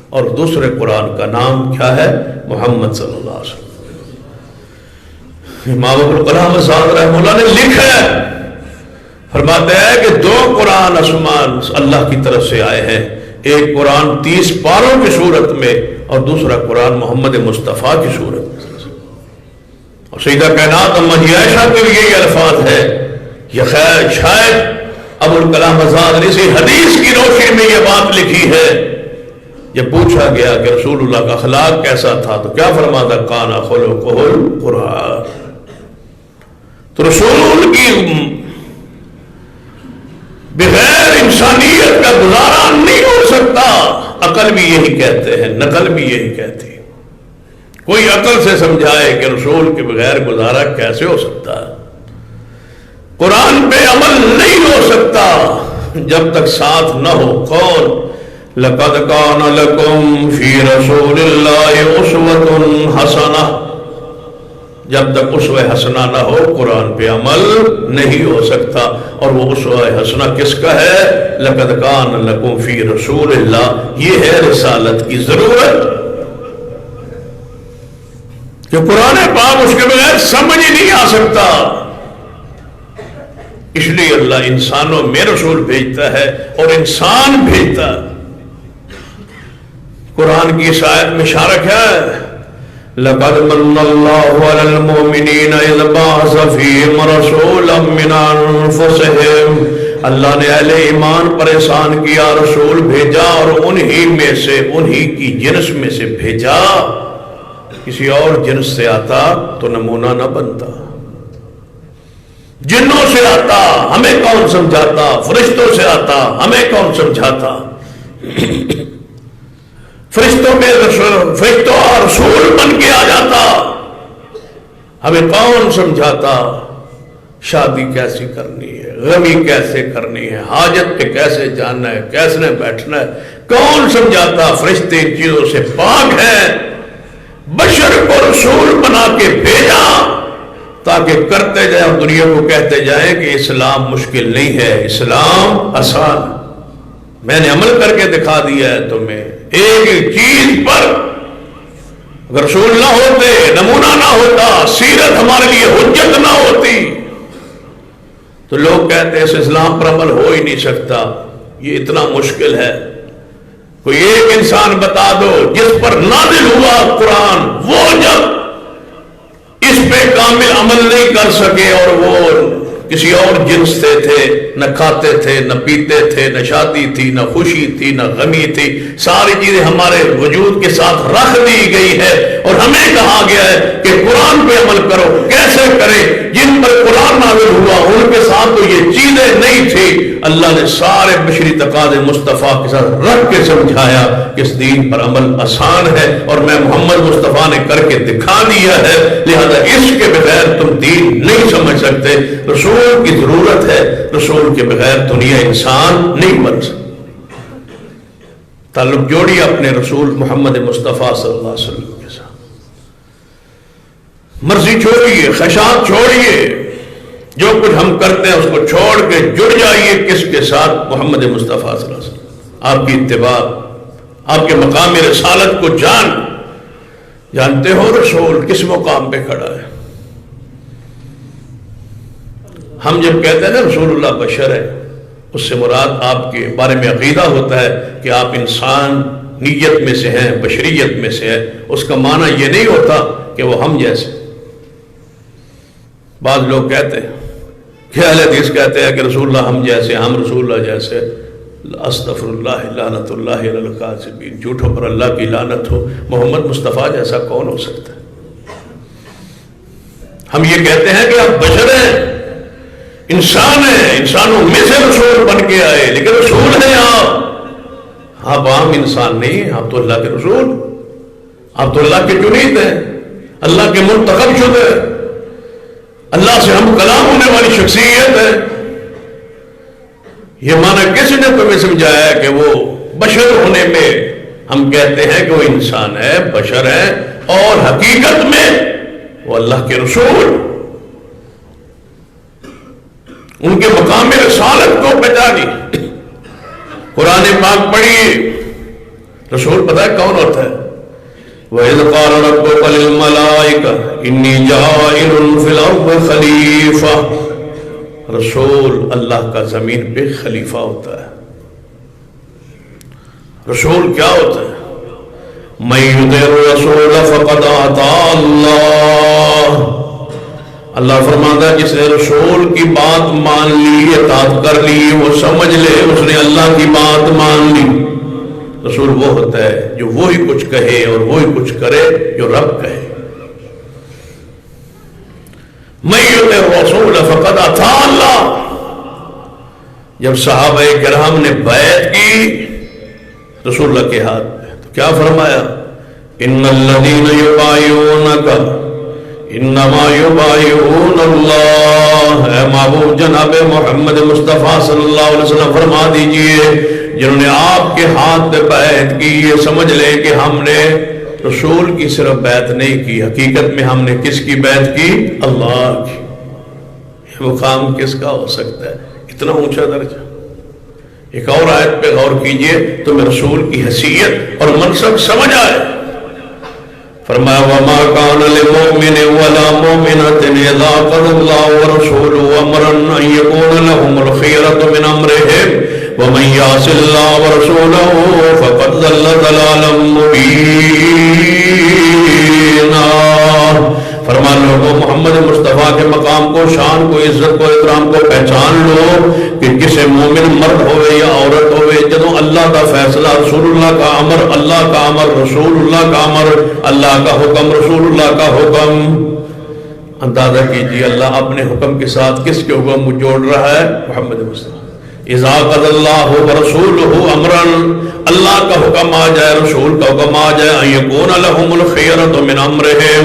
اور دوسرے قرآن کا نام کیا ہے؟ محمد صلی اللہ علیہ وسلم۔ امام ابوالکلام آزاد رحمہ اللہ نے لکھا ہے، فرماتے ہیں کہ دو قرآن آسمان اللہ کی طرف سے آئے ہیں، ایک قرآن 30 پاروں کی صورت میں اور دوسرا قرآن محمد مصطفیٰ کی صورت میں۔ اور سیدہ کائنات اماں جی عائشہ کے لیے یہ الفاظ ہے، یہ خیر شاید ابوالکلام آزاد نے اسی حدیث کی روشنی میں یہ بات لکھی ہے۔ جب پوچھا گیا کہ رسول اللہ کا اخلاق کیسا تھا تو کیا فرماتا؟ کان خلقہ القرآن۔ تو رسول کی بغیر انسانیت کا گزارا نہیں ہو سکتا. عقل بھی یہی کہتے ہیں، نقل بھی یہی کہتی ہے. کوئی عقل سے سمجھائے کہ رسول کے بغیر گزارا کیسے ہو سکتا ہے. قرآن پہ عمل نہیں ہو سکتا جب تک ساتھ نہ ہو کون؟ لَقَدْ كَانَ لَكُمْ فِي رَسُولِ اللَّهِ أُسْوَةٌ حَسَنَةٌ. جب تک اسوہ حسنہ نہ ہو قرآن پہ عمل نہیں ہو سکتا. اور وہ اسوہ حسنہ کس کا ہے؟ لَقَدْ كَانَ لَكُمْ فِي رَسُولِ اللَّهِ. یہ ہے رسالت کی ضرورت کہ قرآن پاک اس کے بغیر سمجھ ہی نہیں آ سکتا. اس لیے اللہ انسانوں میں رسول بھیجتا ہے اور انسان بھیجتا ہے. قرآن کی اس آیت میں اشارہ کیا ہے؟ لَقَدْ مَنَّ اللَّهُ عَلَى الْمُؤْمِنِينَ إِذْ بَعَثَ فِيهِمْ رَسُولًا مِّنْ أَنفُسِهِمْ. اللہ نے اہل ایمان پر احسان کیا، رسول بھیجا اور انہی میں سے، انہی کی جنس میں سے بھیجا. کسی اور جنس سے آتا تو نمونہ نہ بنتا. جنوں سے آتا ہمیں کون سمجھاتا، فرشتوں سے آتا ہمیں کون سمجھاتا. فرشتوں اور رسول بن کے آ جاتا ہمیں کون سمجھاتا. شادی کیسی کرنی ہے، غمی کیسے کرنی ہے، حاجت پہ کیسے جانا ہے، کیسے بیٹھنا ہے، کون سمجھاتا. فرشتے ان چیزوں سے پاک ہیں. بشر کو رسول بنا کے بھیجا تاکہ کرتے جائیں اور دنیا کو کہتے جائیں کہ اسلام مشکل نہیں ہے، اسلام آسان. میں نے عمل کر کے دکھا دیا ہے تمہیں. ایک ایک چیز پر اگر رسول نہ ہوتے، نمونہ نہ ہوتا، سیرت ہمارے لیے حجت نہ ہوتی تو لوگ کہتے ہیں اس اسلام پر عمل ہو ہی نہیں سکتا، یہ اتنا مشکل ہے. کوئی ایک انسان بتا دو جس پر نازل ہوا قرآن، وہ جب اس پہ کامل عمل نہیں کر سکے اور وہ کسی اور جنس سے تھے، نہ کھاتے تھے، نہ پیتے تھے، نہ شادی تھی، نہ خوشی تھی، نہ غمی تھی، ساری چیزیں ہمارے وجود کے ساتھ رکھ دی گئی ہے اور ہمیں کہا گیا ہے کہ قرآن پہ عمل کرو. کیسے کریں؟ جن پر قرآن نازل ہوا ان کے ساتھ تو یہ چیزیں نہیں تھی. اللہ نے سارے بشری تقاضے مصطفیٰ کے ساتھ رکھ کے سمجھایا کہ اس دین پر عمل آسان ہے اور میں محمد مصطفیٰ نے کر کے دکھا دیا ہے. لہذا اس کے بغیر تم دین نہیں سمجھ سکتے. رسول کی ضرورت ہے، رسول کے بغیر دنیا انسان نہیں بن سکتی. تعلق جوڑیے اپنے رسول محمد مصطفیٰ صلی اللہ علیہ وسلم کے ساتھ. مرضی چھوڑیے، خواہشات چھوڑیے، جو کچھ ہم کرتے ہیں اس کو چھوڑ کے جڑ جائیے کس کے ساتھ؟ محمد مصطفیٰ صلی اللہ علیہ وسلم. آپ کی اتباع، آپ کے مقام رسالت کو جانتے ہو رسول کس مقام پہ کھڑا ہے. ہم جب کہتے ہیں نا رسول اللہ بشر ہے، اس سے مراد آپ کے بارے میں عقیدہ ہوتا ہے کہ آپ انسان نیت میں سے ہیں، بشریت میں سے ہے. اس کا معنی یہ نہیں ہوتا کہ وہ ہم جیسے. بعض لوگ کہتے ہیں کہ اہل حدیث کہتے ہیں کہ رسول اللہ ہم جیسے، ہم رسول اللہ جیسے. استغفر اللہ، لعنت اللہ علی الکاذبین. جھوٹوں پر اللہ کی لعنت ہو. محمد مصطفیٰ جیسا کون ہو سکتا ہے؟ ہم یہ کہتے ہیں کہ آپ بشر ہیں، انسان ہیں، انسانوں میں سے رسول بن کے آئے، لیکن رسول ہیں آپ عام انسان نہیں ہیں. آپ تو اللہ کے رسول، آپ تو اللہ کے چنید ہیں، اللہ کے منتخب شدہ، اللہ سے ہم کلام ہونے والی شخصیت ہے. یہ معنی کس نے تمہیں سمجھایا کہ وہ بشر ہونے میں ہم کہتے ہیں کہ وہ انسان ہے، بشر ہے، اور حقیقت میں وہ اللہ کے رسول. ان کے مقام رسالت کو پہچانی. قرآن پاک پڑھیے، رسول پتہ ہے کون ہوتا ہے؟ وَإِذْ قَالَ رَبُّكَ لِلْمَلَائِكَةِ إِنِّي جَاعِلٌ فِي الْأَرْضِ خَلِيفَةً. رسول اللہ کا زمین پہ خلیفہ ہوتا ہے. رسول کیا ہوتا ہے؟ مَن يُطِعِ الرَّسُولَ فَقَدْ أَطَاعَ اللَّهَ. اللہ فرماتا ہے جس نے رسول کی بات مان لی، اطاعت کر لی، وہ سمجھ لے اس نے اللہ کی بات مان لی. رسول وہ ہوتا ہے جو وہی کچھ کہے اور وہی کچھ کرے جو رب کہے. مَن يُطِعِ الرَّسُولَ فَقَدْ أَطَاعَ اللَّهَ. جب صحابہ کرام نے بیعت کی رسول اللہ کے ہاتھ میں تو کیا فرمایا؟ ان الذین یبایعونک انما یبایعون اللہ. اے محبوب جناب محمد مصطفیٰ صلی اللہ علیہ وسلم فرما دیجئے جنہوں نے آپ کے ہاتھ پہ بیعت کی یہ سمجھ لیں کہ ہم نے رسول کی صرف بیعت نہیں کی، حقیقت میں ہم نے کس کی بیعت کی؟ اللہ کی. یہ مقام کس کا ہو سکتا ہے اتنا اونچا درجہ؟ ایک اور آیت پہ غور کیجئے تو میں رسول کی حیثیت اور منصب سمجھ آئے. فرمایا وَمَا كَانَ لِمُؤْمِنٍ وَلَا مُؤْمِنَةٍ إِذَا قَضَى اللَّهُ وَرَسُولُهُ أَمْرًا أَن يَكُونَ لَهُمُ الْخِيَرَةُ مِنْ أَمْرِهِمْ وَمَن يَعْصِ اللَّهَ وَرَسُولَهُ فَقَدْ ضَلَّ ضَلَالًا مُبِينًا. فرمان لوگوں محمد مصطفیٰ کے مقام کو، شان کو، عزت کو، احترام کو پہچان لو کہ کسی مومن مرد ہوئے یا عورت ہوئے جدوں اللہ کا فیصلہ، رسول اللہ کا امر، اللہ کا امر، رسول اللہ کا امر، اللہ کا حکم، رسول اللہ کا حکم. اندازہ کیجیے اللہ اپنے حکم کے ساتھ کس کے حکم کو جوڑ رہا ہے؟ محمد مصطفیٰ. اذا قضى الله ورسوله امرا، اللہ کا حکم آ جائے، رسول کا حکم آ جائے، ان يكون لهم الخيرة من امرهم،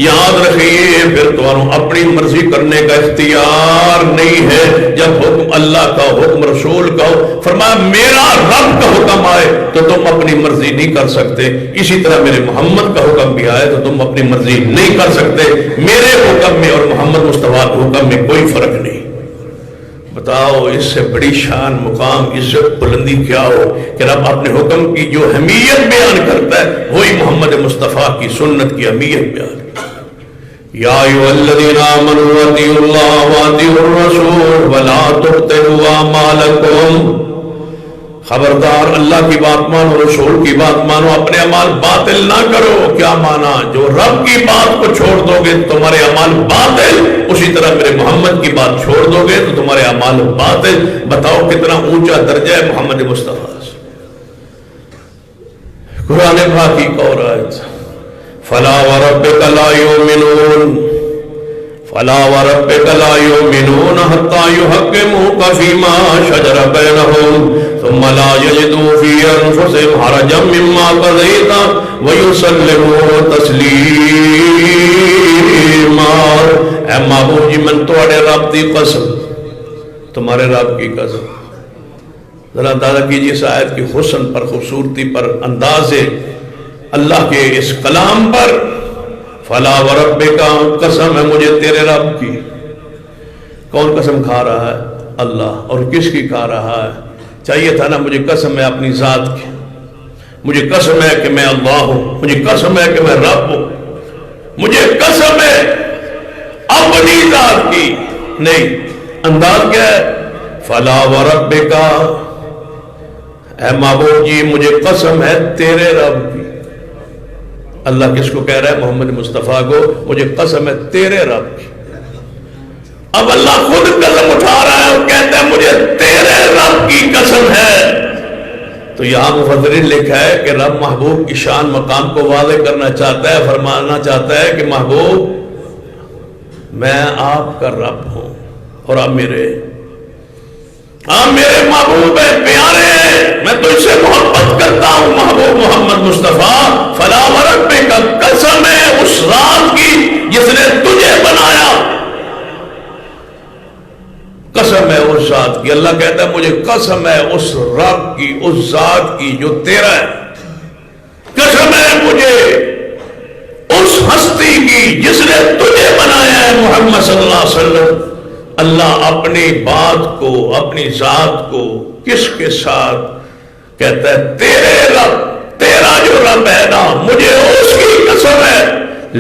یاد رکھیے پھر تمہاروں اپنی مرضی کرنے کا اختیار نہیں ہے. جب حکم اللہ کا، حکم رسول کا ہو، فرمایا میرا رب کا حکم آئے تو تم اپنی مرضی نہیں کر سکتے، اسی طرح میرے محمد کا حکم بھی آئے تو تم اپنی مرضی نہیں کر سکتے. میرے حکم میں اور محمد مصطفیٰ کے حکم میں کوئی فرق نہیں. بتاؤ اس سے بڑی شان، مقام، عزت، بلندی کیا ہو کہ رب اپنے حکم کی جو اہمیت بیان کرتا ہے وہی محمد مصطفیٰ کی سنت کی اہمیت بیان کرتا ہے. یا ایھا الذین آمنوا اطیعوا اللہ واطیعوا الرسول ولا تبطلوا اعمالکم. خبردار اللہ کی بات مانو، رسول کی بات مانو، اپنے اعمال باطل نہ کرو. کیا مانا؟ جو رب کی بات کو چھوڑ دو گے تمہارے اعمال باطل، اسی طرح میرے محمد کی بات چھوڑ دو گے تو تمہارے اعمال باطل. بتاؤ کتنا اونچا درجہ ہے محمد مصطفیٰ. قرآن پاک کی اور آیت فلا وربک لا یؤمنون فلا وربک لا یؤمنون حتی یحکموک فیما شجر بینہم ثم لا یجدوا فی انفسہم حرجا مما قضیت ویسلموا تسلیما. اے محبوب جی من تواڈے رب دی قسم، تمہارے رب کی قسم. ذرا اندازہ کیجیے اس آیت کی حسن پر، خوبصورتی پر، انداز اللہ کے اس کلام پر. فلا وربک، قسم ہے مجھے تیرے رب کی. کون قسم کھا رہا ہے؟ اللہ. اور کس کی کھا رہا ہے؟ چاہیے تھا نا مجھے قسم ہے اپنی ذات کی، مجھے قسم ہے کہ میں اللہ ہوں، مجھے قسم ہے کہ میں رب ہوں، مجھے قسم ہے اپنی ذات کی. نہیں، انداز کیا ہے؟ فلا وربک، اے محبوب جی مجھے قسم ہے تیرے رب کی. اللہ کس کو کہہ رہا ہے؟ محمد مصطفیٰ کو مجھے قسم ہے تیرے رب کی. اب اللہ خود قسم اٹھا رہا ہے اور کہتا ہے مجھے تیرے رب کی قسم ہے. تو یہاں مفسرین لکھا ہے کہ رب محبوب کی شان مقام کو واضح کرنا چاہتا ہے، فرمانا چاہتا ہے کہ محبوب میں آپ کا رب ہوں اور آپ میرے محبوب ہیں، پیارے ہیں، میں تجھ سے محبت کرتا ہوں محبوب محمد مصطفیٰ. فلا وربک، قسم ہے اس ذات کی جس نے تجھے بنایا، قسم ہے اس ذات کی. اللہ کہتا ہے مجھے قسم ہے اس رب کی، اس ذات کی جو تیرا ہے. قسم ہے مجھے اس ہستی کی جس نے تجھے بنایا ہے محمد صلی اللہ علیہ وسلم. اللہ اپنی بات کو، اپنی ذات کو کس کے ساتھ کہتا ہے؟ تیرے رب، تیرا جو رب ہے نا مجھے اس کی قسم ہے.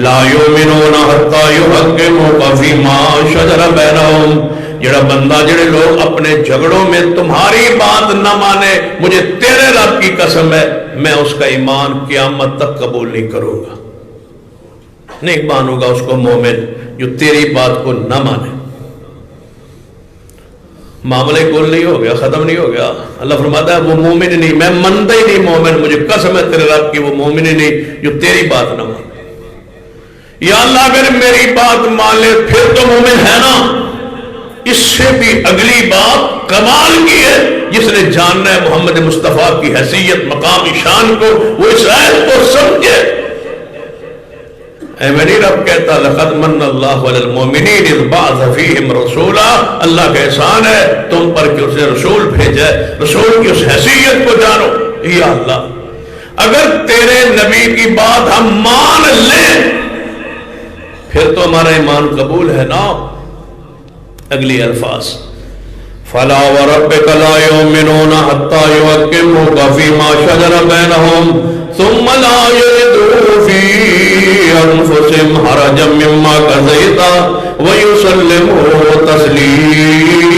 لا یؤمنون حتی یحکموک فیما شجر بینہم. جڑا بندہ، جڑے لوگ اپنے جھگڑوں میں تمہاری بات نہ مانے، مجھے تیرے رب کی قسم ہے میں اس کا ایمان قیامت تک قبول نہیں کروں گا، نہیں مانوں گا اس کو مومن جو تیری بات کو نہ مانے. معاملہ کل نہیں ہو گیا، ختم نہیں ہو گیا. اللہ فرماتا ہے وہ مومن نہیں، میں منتا ہی نہیں مومن، مجھے قسم ہے تیرے رب کی وہ مومن ہی نہیں جو تیری بات نہ مانے. یا اللہ اگر میری بات مان لے پھر تو مومن ہے نا. اس سے بھی اگلی بات کمال کی ہے، جس نے جاننا ہے محمد مصطفیٰ کی حیثیت، مقام، شان کو، وہ اس آیت کو سمجھے۔ اے میری رب کہتا لقد من اللہ علی المؤمنین اذ بعث فیہم رسولا، اللہ کا احسان ہے تم پر کہ اس نے رسول بھیجا ہے، رسول کی اس حیثیت کو جانو۔ یا اللہ، اگر تیرے نبی کی بات ہم مان لیں پھر تو ہمارا ایمان قبول ہے نا۔ اگلی الفاظ فلا وربک لا یؤمنون حتی یحکموک فیما شجر بینہم ثم لا یجدوا فی انفسہم حرجا مما قضیت ویسلموا تسلیما۔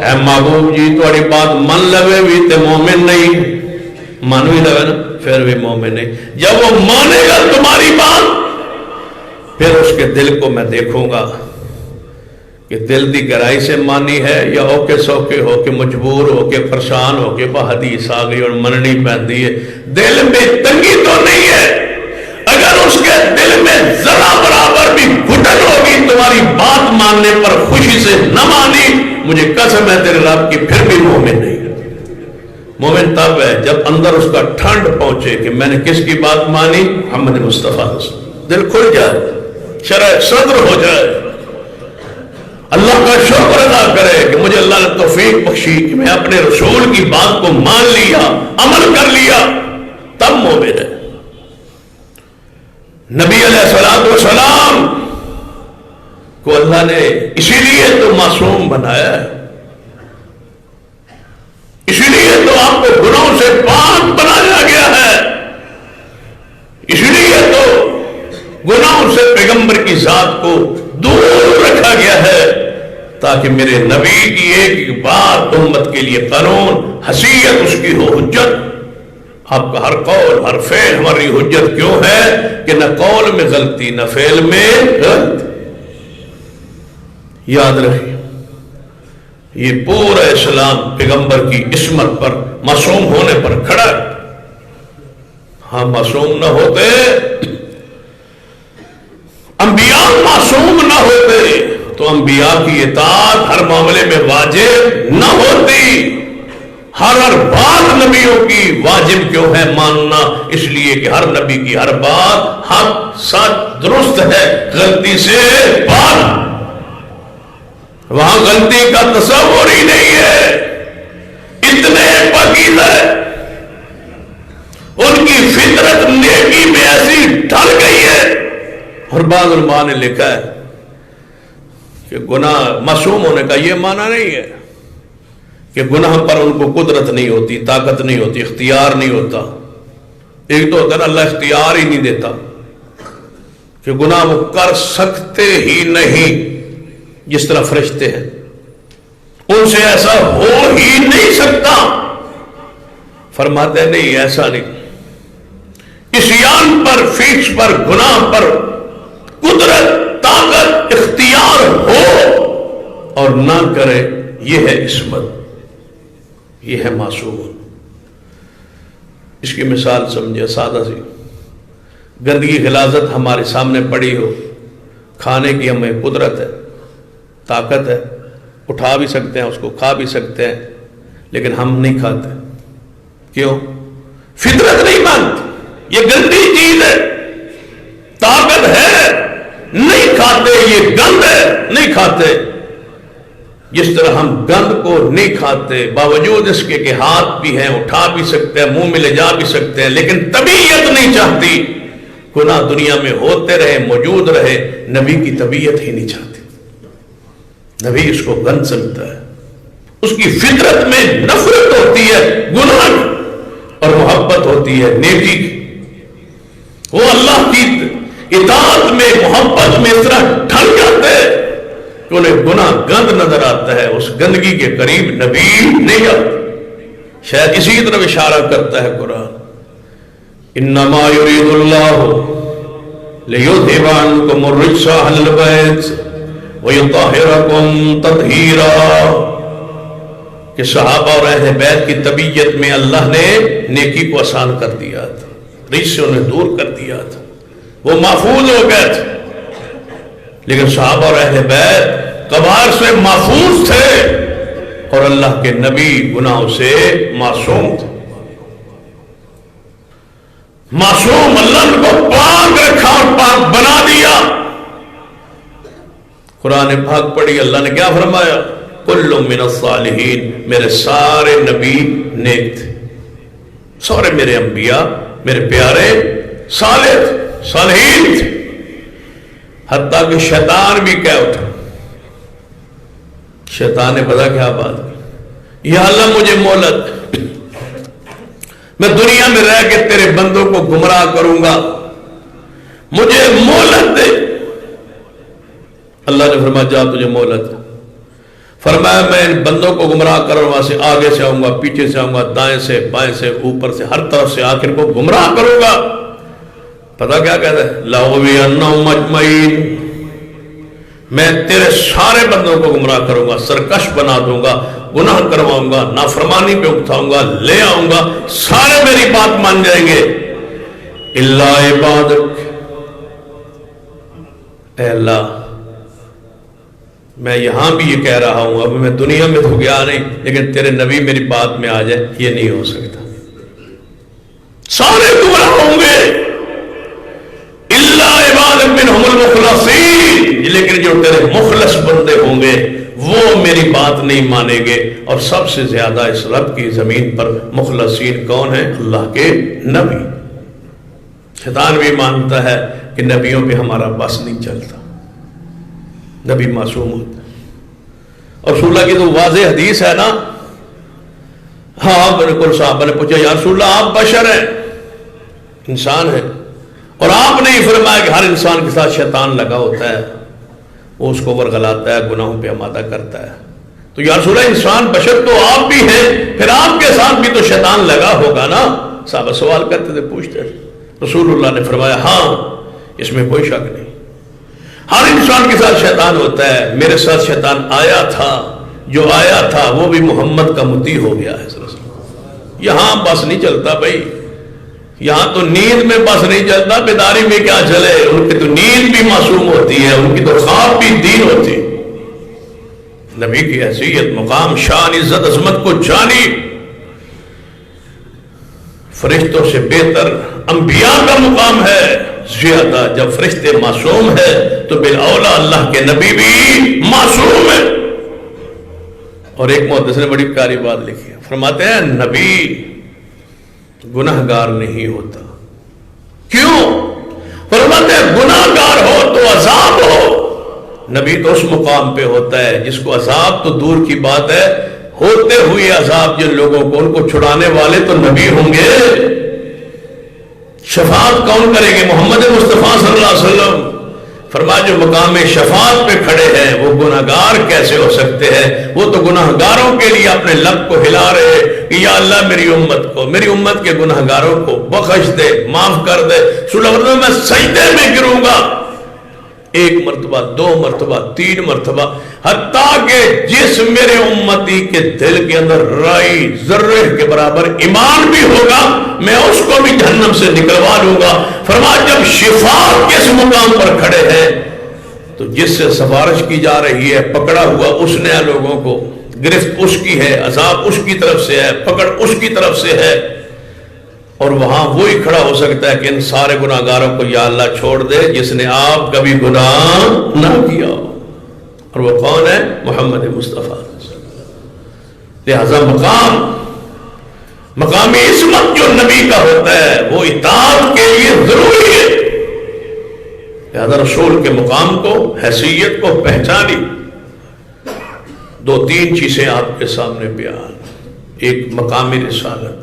اے محبوب جی تھوڑی بات من لوے بھی تے مومن نہیں، من بھی لوے نا پھر بھی مومن نہیں۔ جب وہ مانے گا تمہاری بات پھر اس کے دل کو میں دیکھوں گا کہ دل دی گہرائی سے مانی ہے یا اوکے سوکے ہو کے مجبور ہو کے پریشان ہو کے حدیث آ گئی اور مننی پہنتی ہے۔ دل میں تنگی تو نہیں ہے، اگر اس کے دل میں ذرا برابر بھی گھٹن ہوگی تمہاری بات ماننے پر خوشی سے نہ مانی، مجھے قسم ہے تیرے رب کی، پھر بھی مومن نہیں۔ مومن تب ہے جب اندر اس کا ٹھنڈ پہنچے کہ میں نے کس کی بات مانی، محمد مصطفیٰ، دل کھل جائے، شرح صدر ہو جائے، اللہ کا شکر ادا کرے کہ مجھے اللہ نے توفیق بخشی کہ میں اپنے رسول کی بات کو مان لیا، عمل کر لیا، تب مومن ہے۔ نبی علیہ السلام کو اللہ نے اسی لیے تو معصوم بنایا ہے، اسی لیے تو آپ کو گناہوں سے پاک بنایا گیا ہے، اسی لیے تو گناہوں سے پیغمبر کی ذات کو دور رکھا گیا ہے تاکہ میرے نبی کی ایک بات امت کے لیے قانون، حیثیت اس کی ہو، حجت۔ آپ کا ہر قول ہر فعل ہماری حجت کیوں ہے کہ نہ قول میں غلطی نہ فعل میں غلطی۔ یاد رہے یہ پورا اسلام پیغمبر کی عصمت پر، معصوم ہونے پر کھڑا ہے۔ ہاں معصوم نہ ہوتے، انبیاء معصوم نہ ہوتے تو انبیاء کی اطاعت ہر معاملے میں واجب نہ ہوتی۔ ہر بات نبیوں کی واجب کیوں ہے ماننا؟ اس لیے کہ ہر نبی کی ہر بات حق، سچ، درست ہے، غلطی سے پاک۔ وہاں غلطی کا تصور ہی نہیں ہے، اتنے پاکیزہ ہے، ان کی فطرت نیکی میں ایسی ڈھل گئی ہے۔ اور بعض علماء نے لکھا ہے کہ گناہ معصوم ہونے کا یہ معنی نہیں ہے کہ گناہ پر ان کو قدرت نہیں ہوتی، طاقت نہیں ہوتی، اختیار نہیں ہوتا۔ ایک تو ہوتا ہے نا اللہ اختیار ہی نہیں دیتا کہ گناہ وہ کر سکتے ہی نہیں، جس طرح فرشتے ہیں ان سے ایسا ہو ہی نہیں سکتا۔ فرماتے ہیں نہیں، ایسا نہیں، عصیان پر، فحش پر، گناہ پر قدرت، طاقت، اختیار ہو اور نہ کرے، یہ ہے عصمت، یہ ہے معصوم۔ اس کی مثال سمجھے سادہ سی، گندگی غلاظت ہمارے سامنے پڑی ہو، کھانے کی ہمیں قدرت ہے، طاقت ہے، اٹھا بھی سکتے ہیں اس کو، کھا بھی سکتے ہیں، لیکن ہم نہیں کھاتے۔ کیوں؟ فطرت نہیں مانتی، یہ گندی چیز ہے، طاقت ہے، نہیں کھاتے، یہ گند ہے، نہیں کھاتے۔ جس طرح ہم گند کو نہیں کھاتے باوجود اس کے کہ ہاتھ بھی ہیں، اٹھا بھی سکتے ہیں، منہ میں لے جا بھی سکتے ہیں، لیکن طبیعت نہیں چاہتی گناہ دنیا میں ہوتے رہے، موجود رہے۔ نبی کی طبیعت ہی نہیں چاہتی، نبی اس کو گند سمجھتا ہے، اس کی فطرت میں نفرت ہوتی ہے گناہ اور محبت ہوتی ہے نیکی کی۔ وہ اللہ کی اطاعت میں، محبت میں اس طرح ڈھل جاتے ہیں کہ انہیں گناہ گند نظر آتا ہے، اس گندگی کے قریب نبی نہیں آتا۔ شاید اسی طرف اشارہ کرتا ہے قرآن، انما یرید اللہ لیذھب عنکم الرجس اہل البیت ویطہرکم تطہیرا، کہ صحابہ اور اہل بیت کی طبیعت میں اللہ نے نیکی کو آسان کر دیا تھا، رجس سے انہیں دور کر دیا تھا، وہ محفوظ ہو گئے تھے۔ لیکن صحابہ اور اہل بیت کبائر سے محفوظ تھے اور اللہ کے نبی گناہوں سے معصوم تھے. معصوم، اللہ نے کو پاک رکھا اور پاک بنا دیا. قرآن پاک پڑھی، اللہ نے کیا فرمایا؟ کل من الصالحین، میرے سارے نبی نیک تھے، سارے میرے انبیاء میرے پیارے صالح صالحین تھے. حتیٰ کہ شیطان بھی کہہ اٹھا، شیطان نے پتا کیا بات کی، یا اللہ مجھے مہلت، میں دنیا میں رہ کے تیرے بندوں کو گمراہ کروں گا، مجھے مہلت دے. اللہ نے فرمایا جا تجھے مہلت. فرمایا میں ان بندوں کو گمراہ کروں، وہاں سے آگے سے آؤں گا، پیچھے سے آؤں گا، دائیں سے بائیں سے اوپر سے ہر طرف سے آخر کو گمراہ کروں گا. پتا کیا کہتا ہے؟ لَأُغْوِيَنَّهُمْ أَجْمَعِينَ، میں تیرے سارے بندوں کو گمراہ کروں گا، سرکش بنا دوں گا، گناہ کرواؤں گا، نافرمانی پہ اکھاؤں گا، لے آؤں گا، سارے میری بات مان جائیں گے اِلَّا عِبَادَكَ. اے اللہ میں یہاں بھی یہ کہہ رہا ہوں، اب میں دنیا میں تو گیا نہیں، لیکن تیرے نبی میری بات میں آ جائے، یہ نہیں ہو سکتا. سارے گمراہ ہوں گے اِلَّا عِبَادَكَ مِنْهُمُ الْمُخْلَصِينَ، لیکن جو تیرے مخلص بندے ہوں گے وہ میری بات نہیں مانیں گے. اور سب سے زیادہ اس رب کی زمین پر مخلصین کون ہیں؟ اللہ کے نبی. شیطان بھی مانتا ہے کہ نبیوں پہ ہمارا بس نہیں چلتا، نبی معصوم ہوتا ہے. اور رسول اللہ کی تو واضح حدیث ہے نا. ہاں بالکل. صحابہ نے پوچھا یا رسول اللہ آپ بشر ہیں، انسان ہیں، اور آپ نے ہی فرمایا کہ ہر انسان کے ساتھ شیطان لگا ہوتا ہے، وہ اس کو ورغلاتا ہے، گناہوں پہ آمادہ کرتا ہے. تو یا رسول اللہ انسان بشر تو آپ بھی ہیں، پھر آپ کے ساتھ بھی تو شیطان لگا ہوگا نا. صحابہ سوال کرتے تھے، پوچھتے تھے. رسول اللہ نے فرمایا ہاں اس میں کوئی شک نہیں، ہر انسان کے ساتھ شیطان ہوتا ہے. میرے ساتھ شیطان آیا تھا، جو آیا تھا وہ بھی محمد کا مطیع ہو گیا ہے. یہاں بس نہیں چلتا بھائی، یہاں تو نیند میں بس نہیں چلتا، بیداری میں کیا چلے. ان کی تو نیند بھی معصوم ہوتی ہے، ان کی تو خواب بھی دین ہوتی. نبی کی حیثیت، مقام، شان، عزت، عظمت کو جانی. فرشتوں سے بہتر انبیاء کا مقام ہے زیادہ. جب فرشتے معصوم ہے تو بالاولیٰ اللہ کے نبی بھی معصوم ہے. اور ایک محدث نے بڑی پیاری بات لکھی ہے، فرماتے ہیں نبی گناہگار نہیں ہوتا. کیوں؟ فرماتے ہیں گناہگار ہو تو عذاب ہو. نبی تو اس مقام پہ ہوتا ہے جس کو عذاب تو دور کی بات ہے، ہوتے ہوئے عذاب جن لوگوں کو، ان کو چھڑانے والے تو نبی ہوں گے. شفاعت کون کرے گے؟ محمد مصطفیٰ صلی اللہ علیہ وسلم. فرمایا جو مقام شفاعت پہ کھڑے ہیں وہ گناہگار کیسے ہو سکتے ہیں؟ وہ تو گناہگاروں کے لیے اپنے لب کو ہلا رہے کہ یا اللہ میری امت کو، میری امت کے گناہگاروں کو بخش دے، معاف کر دے. میں سجدے میں گروں گا، ایک مرتبہ، دو مرتبہ، تین مرتبہ، حتیٰ کہ جس میرے امتی کے دل کے اندر رائی ذرے کے برابر ایمان بھی ہوگا میں اس کو بھی جہنم سے نکلوا لوں گا. فرمایا جب شفاعت کے اس مقام پر کھڑے ہیں تو جس سے سفارش کی جا رہی ہے، پکڑا ہوا اس نے لوگوں کو، گرفت اس کی ہے، عذاب اس کی طرف سے ہے، پکڑ اس کی طرف سے ہے. اور وہاں وہی کھڑا ہو سکتا ہے کہ ان سارے گناہگاروں کو یا اللہ چھوڑ دے جس نے آپ کبھی گناہ نہ کیا. اور وہ کون ہے؟ محمد مصطفیٰ. لہذا مقامی عصمت جو نبی کا ہوتا ہے وہ اطاعت کے لیے ضروری ہے. لہذا رسول کے مقام کو، حیثیت کو پہچانی. دو تین چیزیں آپ کے سامنے بیان. ایک مقامی رسالت،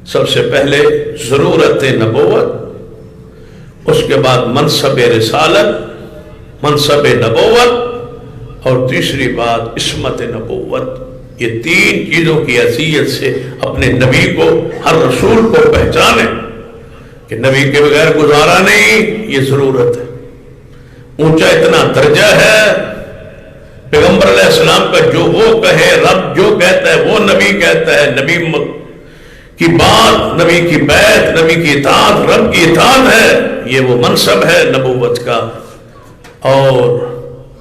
سب سے پہلے ضرورت نبوت، اس کے بعد منصب رسالت، منصب نبوت، اور تیسری بات عصمت نبوت. یہ تین چیزوں کی حیثیت سے اپنے نبی کو، ہر رسول کو پہچانے کہ نبی کے بغیر گزارا نہیں. یہ ضرورت ہے. اونچا اتنا درجہ ہے، پیغمبر علیہ السلام کا جو وہ کہے، رب جو کہتا ہے وہ نبی کہتا ہے. نبی کی بات، نبی کی بیعت، نبی کی اطاعت رب کی اطاعت ہے. یہ وہ منصب ہے نبوت کا. اور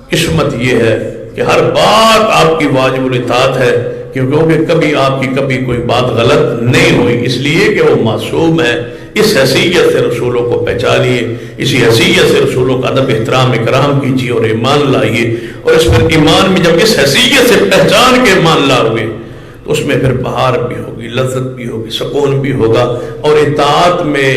قسمت یہ ہے کہ ہر بات آپ کی واجب الاطاعت ہے، کیونکہ کبھی آپ کی کبھی کوئی بات غلط نہیں ہوئی، اس لیے کہ وہ معصوم ہے۔ اس حیثیت سے رسولوں کو پہچانیے، اسی حیثیت سے رسولوں کا ادب احترام اکرام کیجیے اور ایمان لائیے، اور اس پر ایمان میں جب اس حیثیت سے پہچان کے ایمان لاؤگے تو اس میں پھر بہار بھی ہوگی، لذت بھی ہوگی، سکون بھی ہوگا، اور اطاعت میں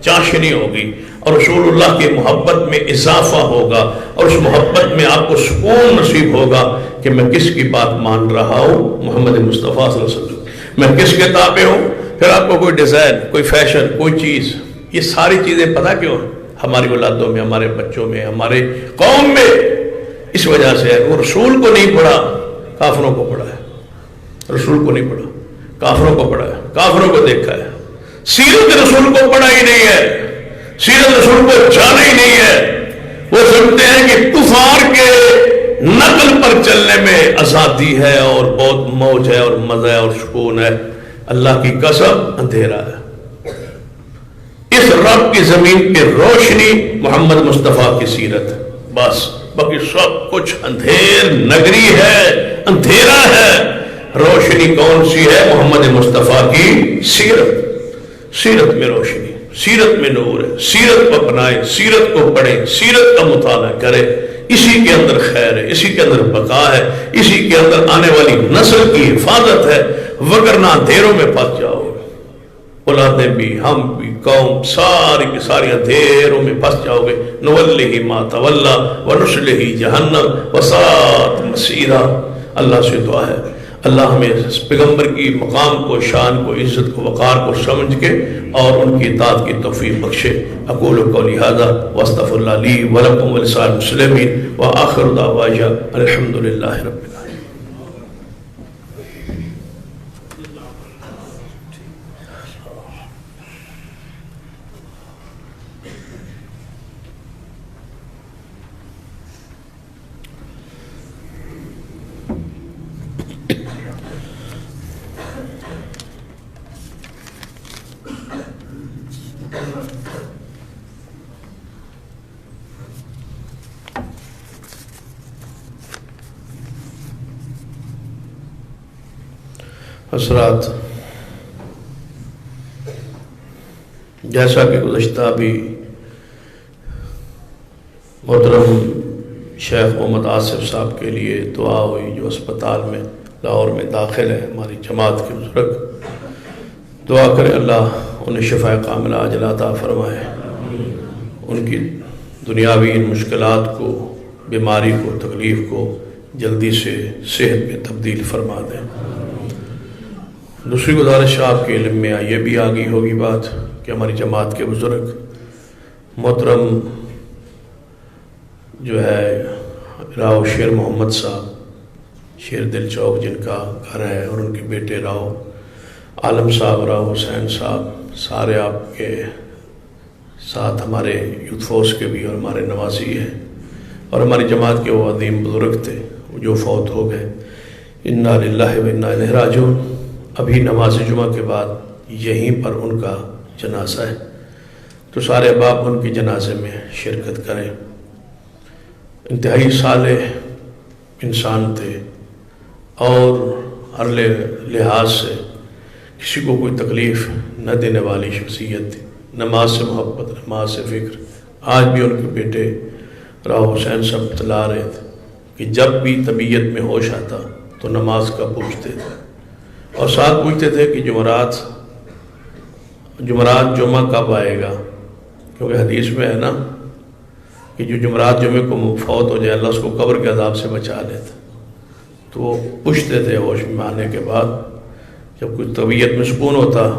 چاشنی ہوگی، اور رسول اللہ کی محبت میں اضافہ ہوگا، اور اس محبت میں آپ کو سکون نصیب ہوگا کہ میں کس کی بات مان رہا ہوں، محمد مصطفیٰ صلی اللہ علیہ وسلم، میں کس کے تابع ہوں۔ پھر آپ کو کوئی ڈیزائن، کوئی فیشن، کوئی چیز، یہ ساری چیزیں پتہ کیوں ہماری اولادوں میں، ہمارے بچوں میں، ہمارے قوم میں اس وجہ سے ہے وہ رسول کو نہیں پڑھا، کافروں کو پڑھا ہے، رسول کو نہیں پڑھا، کافروں کو پڑھا ہے، کافروں کو دیکھا ہے، سیرت رسول کو پڑھا ہی نہیں ہے، سیرت رسول کو جانا ہی نہیں ہے۔ وہ سمجھتے ہیں کہ کفار کے نقل پر چلنے میں آزادی ہے اور بہت موج ہے اور مزہ ہے اور سکون ہے۔ اللہ کی قسم اندھیرا ہے۔ اس رب کی زمین کی روشنی محمد مصطفیٰ کی سیرت، بس باقی سب کچھ اندھیر نگری ہے، اندھیرا ہے۔ روشنی کون سی ہے؟ محمد مصطفیٰ کی سیرت۔ سیرت میں روشنی، سیرت میں نور ہے، سیرت کو اپنائیں، سیرت کو پڑھیں، سیرت کا مطالعہ کریں، اسی کے اندر خیر ہے، اسی کے اندر بقا ہے، اسی کے اندر آنے والی نسل کی حفاظت ہے، وگرنہ اندھیروں میں پھنس جاؤ گے، اولادیں بھی، ہم بھی، قوم ساری کی ساری اندھیروں میں پھنس جاؤ گے۔ نولہ ما تولی ونصلہ جہنم وساءت مصیرا۔ اللہ سے دعا ہے اللہ ہمیں اس پیغمبر کی مقام کو، شان کو، عزت کو، وقار کو سمجھ کے اور ان کی اطاعت کی توفیق بخشے۔ اقول قولی ھذا واستغفر اللہ لی ولکم ولسائر المسلمین وآخر دعوانا الحمد للہ رب العالمین۔ حضرات، جیسا کہ گزشتہ بھی محترم شیخ محمد آصف صاحب کے لیے دعا ہوئی جو اسپتال میں لاہور میں داخل ہے، ہماری جماعت کے بزرگ، دعا کرے اللہ انہیں شفا کاملہ عاجلہ عطا فرمائے، ان کی دنیاوی مشکلات کو، بیماری کو، تکلیف کو جلدی سے صحت میں تبدیل فرما دیں۔ دوسری گزارش آپ کے علم میں یہ بھی آ گئی ہوگی بات کہ ہماری جماعت کے بزرگ محترم جو ہے راؤ شیر محمد صاحب شیر دل چوک، جن کا گھر ہے، اور ان کے بیٹے راؤ عالم صاحب، راؤ حسین صاحب، سارے آپ کے ساتھ ہمارے یوتھ فورس کے بھی اور ہمارے نواسی ہیں، اور ہماری جماعت کے وہ عظیم بزرگ تھے جو فوت ہو گئے۔ انا للہ و انا الیہ راجعون۔ ابھی نماز جمعہ کے بعد یہیں پر ان کا جنازہ ہے، تو سارے باپ ان کے جنازے میں شرکت کریں۔ انتہائی صالح انسان تھے اور ہر لحاظ سے کسی کو کوئی تکلیف نہ دینے والی شخصیت تھی، نماز سے محبت، نماز سے فکر۔ آج بھی ان کے بیٹے راؤ حسین صاحب بتلا رہے تھے کہ جب بھی طبیعت میں ہوش آتا تو نماز کا پوچھتے تھے، اور ساتھ پوچھتے تھے کہ جمعرات جمعہ کب آئے گا، کیونکہ حدیث میں ہے نا کہ جو جمعرات جمعے کو فوت ہو جائے اللہ اس کو قبر کے عذاب سے بچا لیتا، تو وہ پوچھتے تھے ہوش میں آنے کے بعد، جب کوئی طبیعت میں سکون ہوتا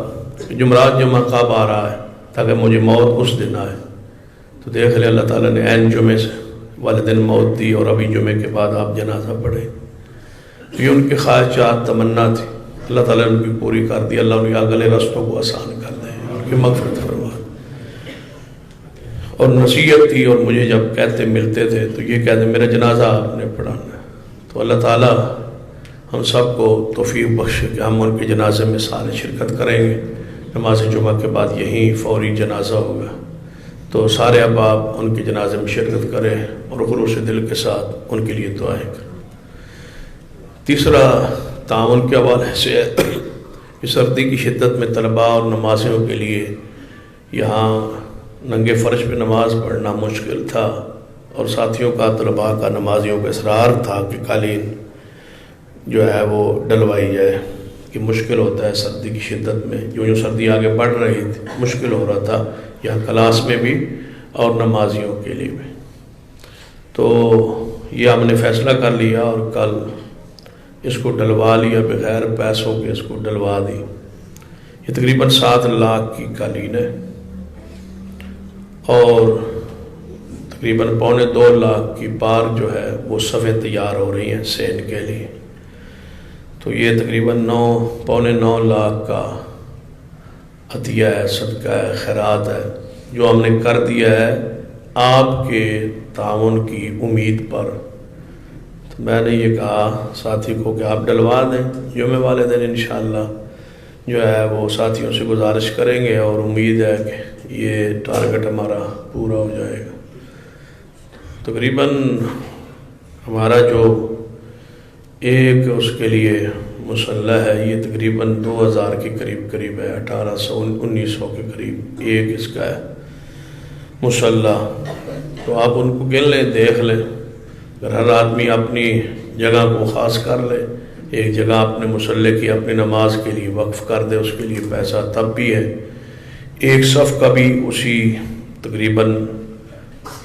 کہ جمعرات جمعہ کب آ رہا ہے تاکہ مجھے موت اس دن آئے، تو دیکھ لے اللہ تعالیٰ نے عین جمعے سے والدین موت دی اور ابھی جمعے کے بعد آپ جنازہ پڑھے۔ یہ ان کی خواہشات تمنا تھی، اللہ تعالیٰ نے ان کی پوری کر دی۔ اللہ ان کے اگلے رستوں کو آسان کر دے، ان کی مغفرت فرما۔ اور نصیحت تھی، اور مجھے جب کہتے ملتے تھے تو یہ کہتے میرا جنازہ آپ نے پڑھانا ہے، تو اللہ تعالیٰ ہم سب کو توفیق بخشے کہ ہم ان کے جنازے میں سارے شرکت کریں گے۔ نماز جمعہ کے بعد یہیں فوری جنازہ ہوگا، تو سارے احباب ان کے جنازے میں شرکت کریں۔ اور خلوص دل کے ساتھ ان کے لیے دعائیں کریں۔ تیسرا تعاون کے حوالے سے ہے کہ سردی کی شدت میں طلباء اور نمازیوں کے لیے یہاں ننگے فرش پہ نماز پڑھنا مشکل تھا، اور ساتھیوں کا طلباء کا نمازیوں کا اصرار تھا کہ قالین جو ہے وہ ڈلوائی جائے، کہ مشکل ہوتا ہے سردی کی شدت میں، جو سردی آگے بڑھ رہی تھی مشکل ہو رہا تھا یہاں کلاس میں بھی اور نمازیوں کے لیے بھی۔ تو یہ ہم نے فیصلہ کر لیا اور کل اس کو ڈلوا لیا، بغیر پیسوں کے اس کو ڈلوا دی۔ یہ تقریباً 7 لاکھ کی قالین ہے اور تقریباً 2.25 لاکھ کی پار جو ہے وہ صفیں تیار ہو رہی ہیں سین کے لیے۔ تو یہ تقریباً 9.25 لاکھ کا عطیہ ہے، صدقہ ہے، خیرات ہے، جو ہم نے کر دیا ہے آپ کے تعاون کی امید پر۔ تو میں نے یہ کہا ساتھی کو کہ آپ ڈلوا دیں، جمعے والے دن انشاءاللہ جو ہے وہ ساتھیوں سے گزارش کریں گے، اور امید ہے کہ یہ ٹارگٹ ہمارا پورا ہو جائے گا۔ تقریباً ہمارا جو ایک اس کے لیے مسلح ہے یہ تقریباً 2000 کے قریب ہے، 1800-1900 کے قریب ایک اس کا ہے مسلح۔ تو آپ ان کو گن لیں، دیکھ لیں، اگر ہر آدمی اپنی جگہ کو خاص کر لے، ایک جگہ اپنے مسلح کی اپنی نماز کے لیے وقف کر دے، اس کے لیے پیسہ تب بھی ہے۔ ایک صف کا بھی اسی تقریباً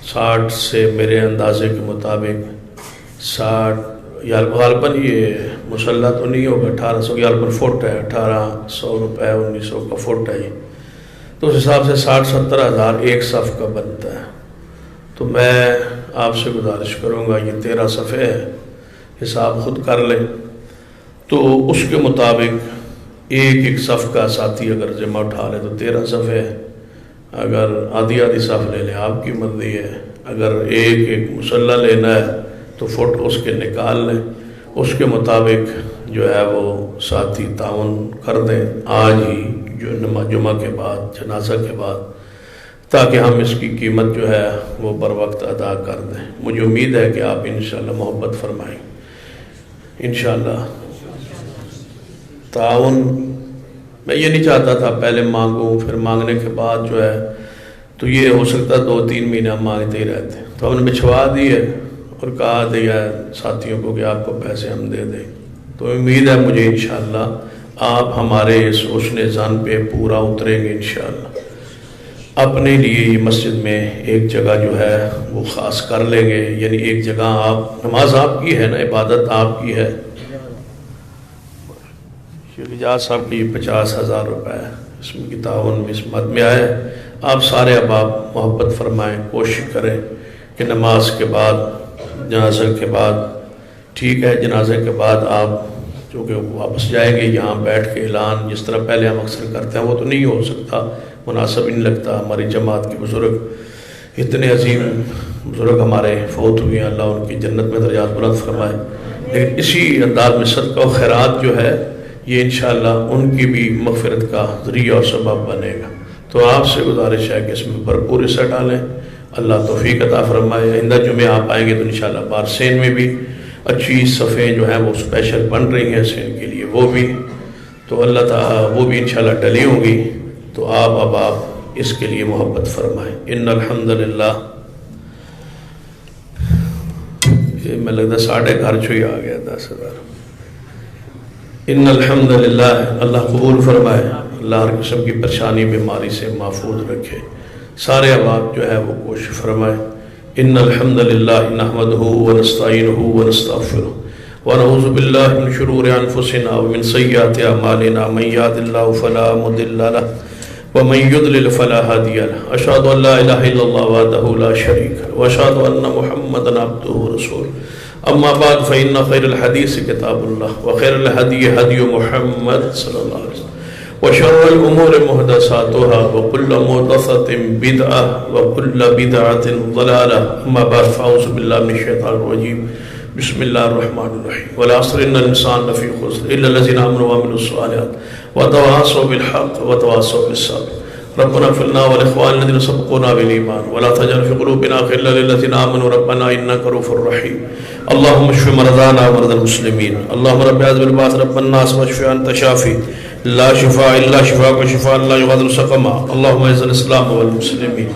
60 سے میرے اندازے کے مطابق 60 یا غالباً یہ مسلح تو نہیں ہوگا، 1800 غالباً فٹ ہے، 1800 روپے 1900 کا فٹ ہے یہ، تو اس حساب سے 60-70 ہزار ایک صف کا بنتا ہے۔ تو میں آپ سے گزارش کروں گا، یہ 13 صفحے ہے، حساب خود کر لیں، تو اس کے مطابق ایک صف کا ساتھی اگر ذمہ اٹھا لے تو 13 صفحے ہے۔ اگر آدھی صف لے لیں آپ کی مرضی ہے، اگر ایک مسلح لینا ہے تو فٹ اس کے نکال لیں، اس کے مطابق جو ہے وہ ساتھی تعاون کر دیں آج ہی، جو جمعہ کے بعد، جنازہ کے بعد، تاکہ ہم اس کی قیمت جو ہے وہ بر وقت ادا کر دیں۔ مجھے امید ہے کہ آپ انشاءاللہ محبت فرمائیں انشاءاللہ۔ تعاون میں یہ نہیں چاہتا تھا پہلے مانگوں پھر مانگنے کے بعد جو ہے تو یہ ہو سکتا 2-3 مہینہ مانگتے ہی رہتے، تو ہم نے بچھوا دی ہے اور کہا دیا ہے ساتھیوں کو کہ آپ کو پیسے ہم دے دیں۔ تو امید ہے مجھے انشاءاللہ آپ ہمارے اس حسن ظن پہ پورا اتریں گے انشاءاللہ۔ اپنے لیے یہ مسجد میں ایک جگہ جو ہے وہ خاص کر لیں گے، یعنی ایک جگہ آپ، نماز آپ کی ہے نا، عبادت آپ کی ہے۔ اجاز صاحب کی 50,000 روپے اس میں کی تعاون بھی اس مد میں آئے۔ آپ سارے اب آپ محبت فرمائیں، کوشش کریں کہ نماز کے بعد، جنازہ کے بعد، ٹھیک ہے جنازے کے بعد آپ چونکہ واپس جائیں گے، یہاں بیٹھ کے اعلان جس طرح پہلے ہم اکثر کرتے ہیں وہ تو نہیں ہو سکتا، مناسب نہیں لگتا۔ ہماری جماعت کے بزرگ اتنے عظیم بزرگ ہمارے فوت ہوئے ہیں، اللہ ان کی جنت میں درجات بلند فرمائے، لیکن اسی انداز میں صدقہ و خیرات جو ہے یہ انشاءاللہ ان کی بھی مغفرت کا ذریعہ اور سبب بنے گا۔ تو آپ سے گزارش ہے کہ اس میں بھرپور حصہ ڈالیں، اللہ توفیق عطا فرمائے۔ آئندہ جمعے آپ آئیں گے تو انشاءاللہ بارسین میں بھی اچھی صفیں جو ہیں وہ اسپیشل بن رہی ہیں سین کے لیے، وہ بھی تو اللہ تعالیٰ وہ بھی انشاءاللہ ڈلی ہوں گی، تو اب آپ اس کے لیے محبت فرمائیں۔ ان الحمدللہ، میں لگتا 10,500 ہی آ گیا 10,000۔ ان الحمدللہ، اللہ قبول فرمائے، اللہ ہر قسم کی پریشانی بیماری سے محفوظ رکھے۔ سارے احباب جو ہے وہ کوشش فرمائے۔ ان الحمدللہ نحمدہ ونستعینہ ونستغفرہ ونعوذ باللہ من شرور انفسنا ومن سیئات اعمالنا، من یهد اللہ فلا مضل له ومن يضلل فلا هادي له، اشهد ان لا اله الا الله وحده لا شريك له واشهد ان محمدا عبده ورسوله، اما بعد فان خير الحديث كتاب الله وخير الهدي هدي محمد صلى الله عليه وسلم وشر الامور محدثاتها وكل محدثة بدعة وكل بدعة ضلالة، اما بعد فاعوذ بالله من الشيطان الرجيم، بسم الله الرحمن الرحيم، والعصر ان الانسان لفي خسر الا الذين امنوا وعملوا الصالحات وتواصوا بالحق وتواصوا بالصبر۔ ربنا اغفر لنا ولإخواننا الذين سبقونا بالإيمان ولا تجعل في قلوبنا غلا للذين آمنوا ربنا إنك رؤوف رحيم. اللهم اشف مرضانا ومرضى المسلمين. اللهم رب هذا بالبعث رب الناس واشف أنت شافي لا شفاء إلا شفاءك شفاء لا يغادر سقما. اللهم اعز الإسلام والمسلمين